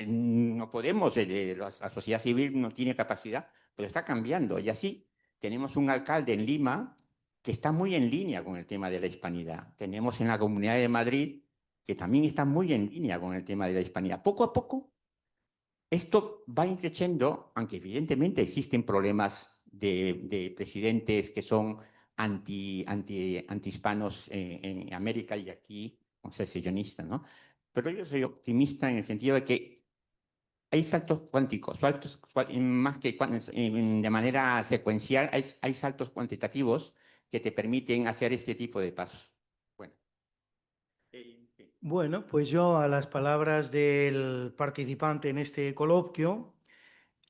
no podemos, la sociedad civil no tiene capacidad, pero está cambiando. Y así tenemos un alcalde en Lima que está muy en línea con el tema de la hispanidad. Tenemos en la Comunidad de Madrid que también está muy en línea con el tema de la hispanidad. Poco a poco, esto va creciendo, aunque evidentemente existen problemas de presidentes que son anti-hispanos en América y aquí, secesionistas, ¿no? Pero yo soy optimista en el sentido de que hay saltos cuánticos, más que de manera secuencial, hay saltos cuantitativos que te permiten hacer este tipo de pasos. Bueno. Bueno, pues yo a las palabras del participante en este coloquio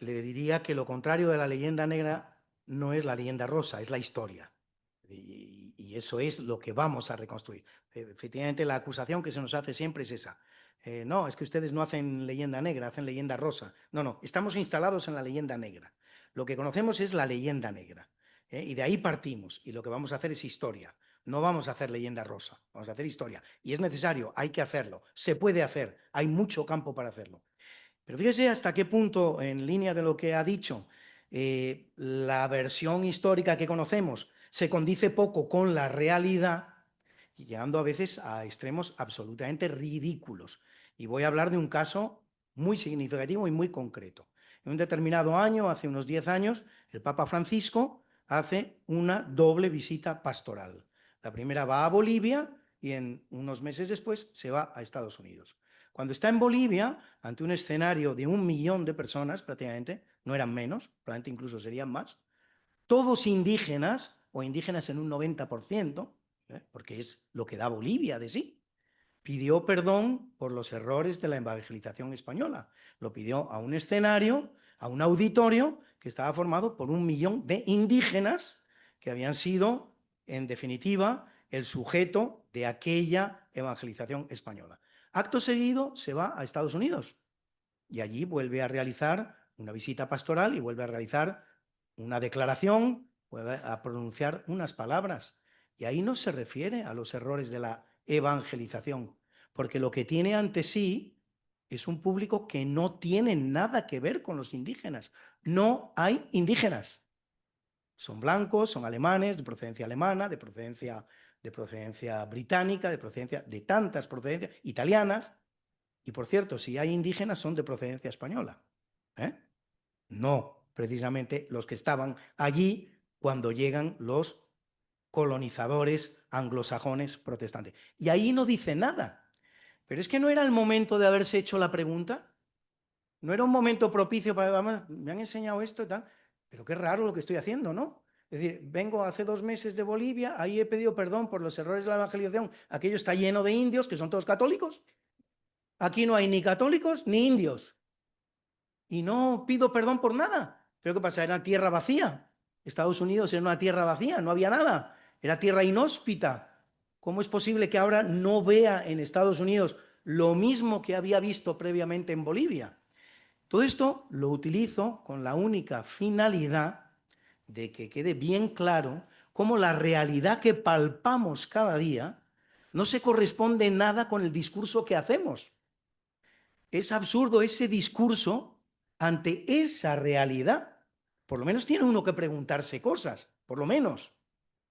le diría que lo contrario de la leyenda negra no es la leyenda rosa, es la historia. Y eso es lo que vamos a reconstruir. Efectivamente, la acusación que se nos hace siempre es esa. No, es que ustedes no hacen leyenda negra, hacen leyenda rosa. No, estamos instalados en la leyenda negra. Lo que conocemos es la leyenda negra. Y de ahí partimos. Y lo que vamos a hacer es historia. No vamos a hacer leyenda rosa, vamos a hacer historia. Y es necesario, hay que hacerlo. Se puede hacer, hay mucho campo para hacerlo. Pero fíjese hasta qué punto, en línea de lo que ha dicho, la versión histórica que conocemos se condice poco con la realidad, y llegando a veces a extremos absolutamente ridículos. Y voy a hablar de un caso muy significativo y muy concreto. En un determinado año, hace unos 10 años, el Papa Francisco hace una doble visita pastoral. La primera va a Bolivia y unos meses después se va a Estados Unidos. Cuando está en Bolivia, ante un escenario de 1 millón de personas prácticamente, no eran menos, probablemente incluso serían más, todos indígenas, o indígenas en un 90%, porque es lo que da Bolivia de sí, pidió perdón por los errores de la evangelización española. Lo pidió a un escenario, a un auditorio que estaba formado por 1 millón de indígenas que habían sido, en definitiva, el sujeto de aquella evangelización española. Acto seguido se va a Estados Unidos y allí vuelve a realizar una visita pastoral y vuelve a realizar una declaración, vuelve a pronunciar unas palabras. Y ahí no se refiere a los errores de la evangelización, porque lo que tiene ante sí es un público que no tiene nada que ver con los indígenas. No hay indígenas. Son blancos, son alemanes, de procedencia alemana, de procedencia británica, de procedencia de tantas procedencias italianas. Y por cierto, si hay indígenas son de procedencia española. No precisamente los que estaban allí cuando llegan los colonizadores anglosajones protestantes. Y ahí no dice nada. Pero es que no era el momento de haberse hecho la pregunta. No era un momento propicio para, vamos, me han enseñado esto y tal, pero qué raro lo que estoy haciendo, ¿no? Es decir, vengo hace 2 meses de Bolivia, ahí he pedido perdón por los errores de la evangelización, aquello está lleno de indios, que son todos católicos. Aquí no hay ni católicos ni indios. Y no pido perdón por nada. ¿Pero qué pasa? Era tierra vacía. Estados Unidos era una tierra vacía, no había nada. Era tierra inhóspita. ¿Cómo es posible que ahora no vea en Estados Unidos lo mismo que había visto previamente en Bolivia? Todo esto lo utilizo con la única finalidad de que quede bien claro cómo la realidad que palpamos cada día no se corresponde en nada con el discurso que hacemos. Es absurdo ese discurso ante esa realidad. Por lo menos tiene uno que preguntarse cosas, por lo menos.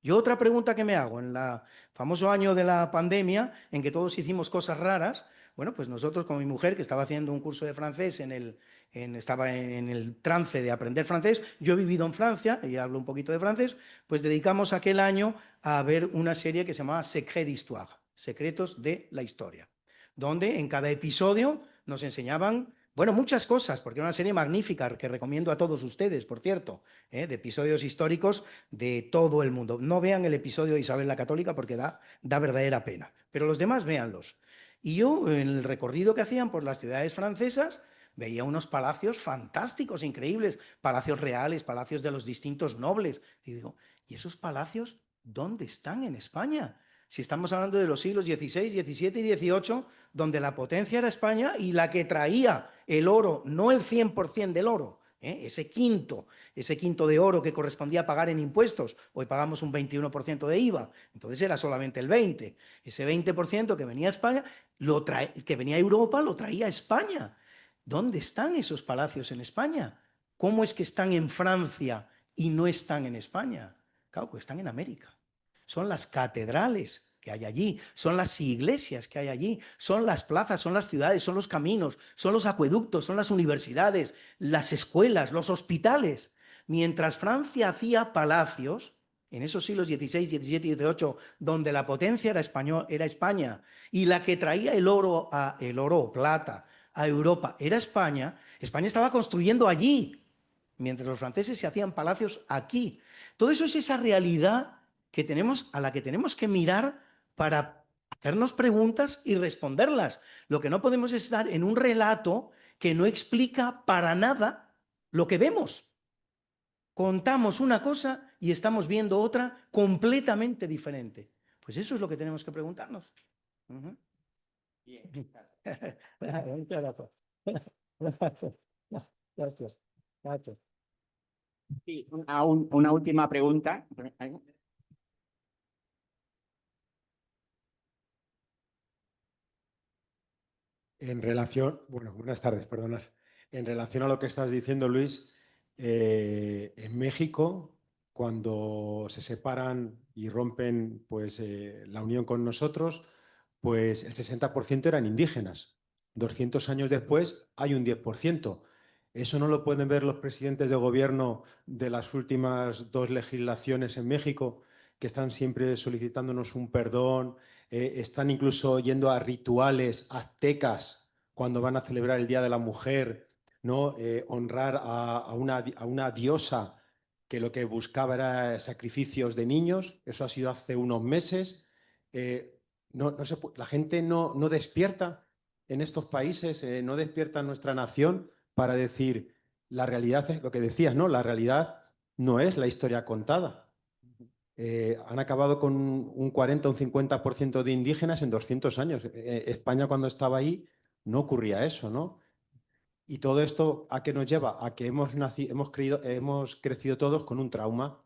Yo otra pregunta que me hago, en el famoso año de la pandemia, en que todos hicimos cosas raras, bueno, pues nosotros con mi mujer, que estaba haciendo un curso de francés, estaba en el trance de aprender francés, yo he vivido en Francia, y hablo un poquito de francés, pues dedicamos aquel año a ver una serie que se llamaba Secret d'Histoire, Secretos de la Historia, donde en cada episodio nos enseñaban Bueno, muchas cosas, porque es una serie magnífica que recomiendo a todos ustedes, por cierto, de episodios históricos de todo el mundo. No vean el episodio de Isabel la Católica porque da verdadera pena, pero los demás véanlos. Y yo, en el recorrido que hacían por las ciudades francesas, veía unos palacios fantásticos, increíbles, palacios reales, palacios de los distintos nobles. Y digo, ¿y esos palacios dónde están en España? Si estamos hablando de los siglos XVI, XVII y XVIII, donde la potencia era España y la que traía el oro, no el 100% del oro, ese quinto de oro que correspondía a pagar en impuestos, hoy pagamos un 21% de IVA, entonces era solamente el 20%, ese 20% que venía a España, que venía a Europa, lo traía a España. ¿Dónde están esos palacios en España? ¿Cómo es que están en Francia y no están en España? Claro, pues están en América. Son las catedrales que hay allí, son las iglesias que hay allí, son las plazas, son las ciudades, son los caminos, son los acueductos, son las universidades, las escuelas, los hospitales. Mientras Francia hacía palacios, en esos siglos XVI, XVII y XVIII, donde la potencia era España, y la que traía el oro o plata a Europa era España, España estaba construyendo allí, mientras los franceses se hacían palacios aquí. Todo eso es esa realidad a la que tenemos que mirar para hacernos preguntas y responderlas. Lo que no podemos es estar en un relato que no explica para nada lo que vemos. Contamos una cosa y estamos viendo otra completamente diferente. Pues eso es lo que tenemos que preguntarnos. Bien. Gracias. Sí, una última pregunta. En relación, bueno, buenas tardes, perdonad. En relación a lo que estás diciendo, Luis, en México, cuando se separan y rompen pues, la unión con nosotros, pues el 60% eran indígenas. 200 años después hay un 10%. Eso no lo pueden ver los presidentes de gobierno de las últimas 2 legislaciones en México, que están siempre solicitándonos un perdón, están incluso yendo a rituales aztecas cuando van a celebrar el Día de la Mujer, ¿no? Honrar a una diosa que lo que buscaba era sacrificios de niños. Eso ha sido hace unos meses. La gente no despierta en estos países, no despierta en nuestra nación para decir, la realidad es lo que decías, ¿no? La realidad no es la historia contada. Han acabado con un 40 o un 50% de indígenas en 200 años. España, cuando estaba ahí, no ocurría eso, ¿no? Y todo esto, ¿a qué nos lleva? A que hemos crecido todos con un trauma.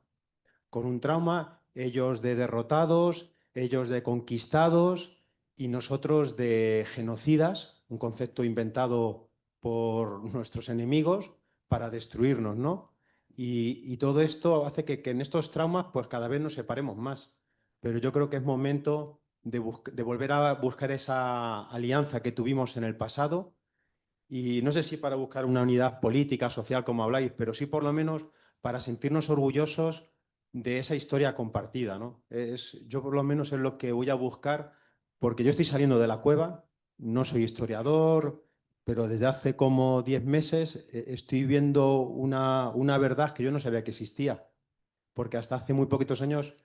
Con un trauma, ellos de derrotados, ellos de conquistados y nosotros de genocidas, un concepto inventado por nuestros enemigos para destruirnos, ¿no? Y todo esto hace que en estos traumas pues cada vez nos separemos más. Pero yo creo que es momento de volver a buscar esa alianza que tuvimos en el pasado y no sé si para buscar una unidad política, social, como habláis, pero sí por lo menos para sentirnos orgullosos de esa historia compartida, ¿no? Yo por lo menos es lo que voy a buscar, porque yo estoy saliendo de la cueva, no soy historiador, pero desde hace como 10 meses estoy viendo una verdad que yo no sabía que existía, porque hasta hace muy poquitos años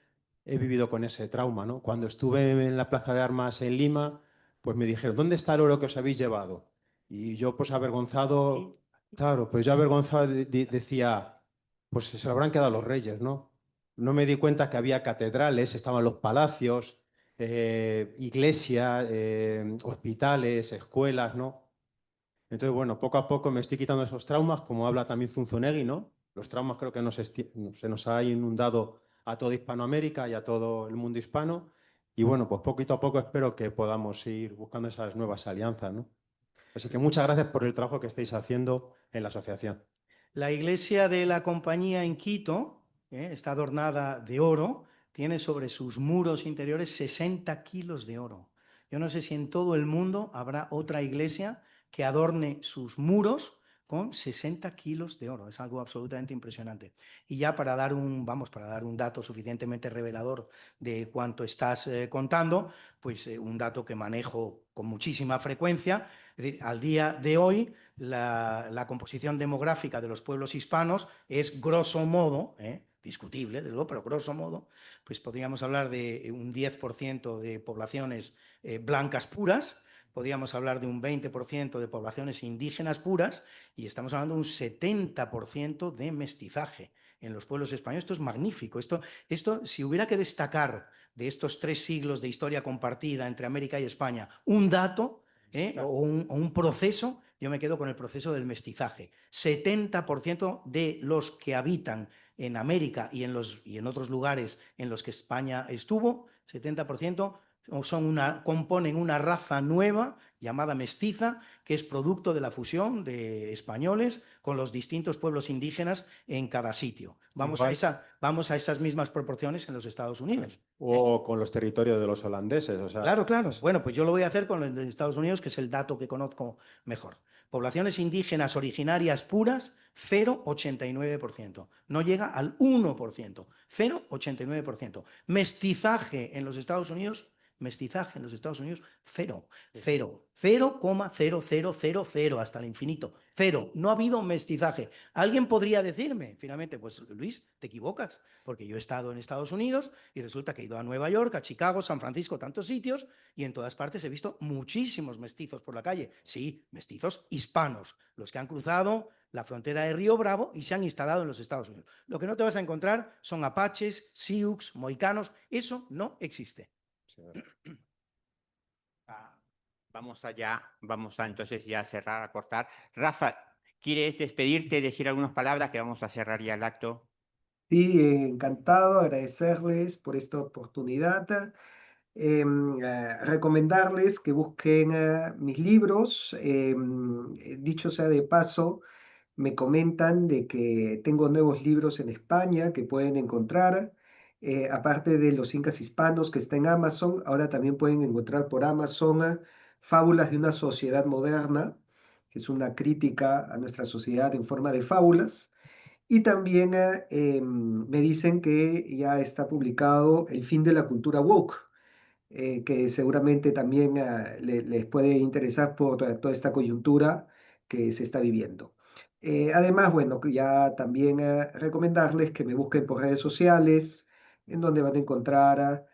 he vivido con ese trauma, ¿no? Cuando estuve en la Plaza de Armas en Lima, pues me dijeron, ¿dónde está el oro que os habéis llevado? Y yo pues avergonzado, claro, pues yo avergonzado decía, pues se lo habrán quedado los reyes, ¿no? No me di cuenta que había catedrales, estaban los palacios, iglesias, hospitales, escuelas, ¿no? Entonces, bueno, poco a poco me estoy quitando esos traumas, como habla también Zunzunegui, ¿no? Los traumas creo que se nos ha inundado a toda Hispanoamérica y a todo el mundo hispano. Y bueno, pues poquito a poco espero que podamos ir buscando esas nuevas alianzas, ¿no? Así que muchas gracias por el trabajo que estáis haciendo en la asociación. La iglesia de la compañía en Quito está adornada de oro, tiene sobre sus muros interiores 60 kilos de oro. Yo no sé si en todo el mundo habrá otra iglesia que adorne sus muros con 60 kilos de oro. Es algo absolutamente impresionante. Y ya para dar un dato suficientemente revelador de cuánto estás contando, pues un dato que manejo con muchísima frecuencia. Es decir, al día de hoy, la composición demográfica de los pueblos hispanos es, grosso modo, discutible, desde luego, pero grosso modo, pues podríamos hablar de un 10% de poblaciones blancas puras, podríamos hablar de un 20% de poblaciones indígenas puras, y estamos hablando de un 70% de mestizaje en los pueblos españoles. Esto es magnífico. Esto, si hubiera que destacar de estos 3 siglos de historia compartida entre América y España un dato o un proceso, yo me quedo con el proceso del mestizaje. 70% de los que habitan en América y en otros lugares en los que España estuvo, 70% componen una raza nueva llamada mestiza, que es producto de la fusión de españoles con los distintos pueblos indígenas en cada sitio. Vamos a esas mismas proporciones en los Estados Unidos. O con los territorios de los holandeses. O sea, Claro, claro. Bueno, pues yo lo voy a hacer con los de Estados Unidos, que es el dato que conozco mejor. Poblaciones indígenas originarias puras, 0,89%. No llega al 1%. 0,89%. Mestizaje en los Estados Unidos, cero. 0,0000 hasta el infinito. Cero. No ha habido mestizaje. Alguien podría decirme, finalmente, pues Luis, te equivocas, porque yo he estado en Estados Unidos y resulta que he ido a Nueva York, a Chicago, San Francisco, tantos sitios, y en todas partes he visto muchísimos mestizos por la calle. Sí, mestizos hispanos, los que han cruzado la frontera de Río Bravo y se han instalado en los Estados Unidos. Lo que no te vas a encontrar son apaches, sioux, mohicanos. Eso no existe. Vamos a entonces ya cerrar, a cortar. Rafa, ¿quieres despedirte, decir algunas palabras que vamos a cerrar ya el acto? Sí, encantado, agradecerles por esta oportunidad. Recomendarles que busquen mis libros. Dicho sea de paso, me comentan de que tengo nuevos libros en España que pueden encontrar. Aparte de Los Incas Hispanos, que está en Amazon, ahora también pueden encontrar por Amazon Fábulas de una sociedad moderna, que es una crítica a nuestra sociedad en forma de fábulas. Y también me dicen que ya está publicado El fin de la cultura woke, que seguramente también les puede interesar por toda esta coyuntura que se está viviendo. Además, bueno, que ya también recomendarles que me busquen por redes sociales, en donde van a encontrar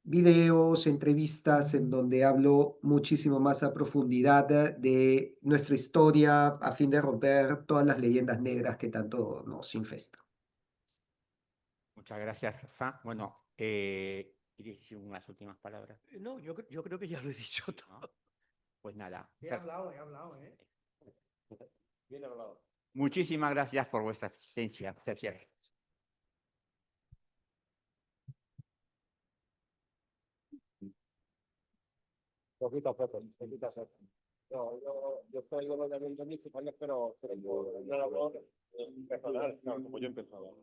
videos, entrevistas, en donde hablo muchísimo más a profundidad de nuestra historia, a fin de romper todas las leyendas negras que tanto nos infestan. Muchas gracias, Rafa. Bueno, ¿quieres decir unas últimas palabras? No, yo creo que ya lo he dicho todo. ¿No? Pues nada. He hablado. bien hablado. Muchísimas gracias por vuestra asistencia. Se cierra. Poquito a poco, poquito a poco. No, yo estoy con los de municipales, pero no lo hablo personal, no, como yo he empezado.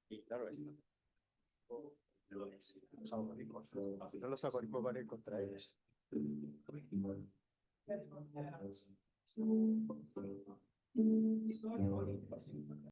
Y claro, esto. Los algoritmos. Al final los algoritmos van a ir contra ellos.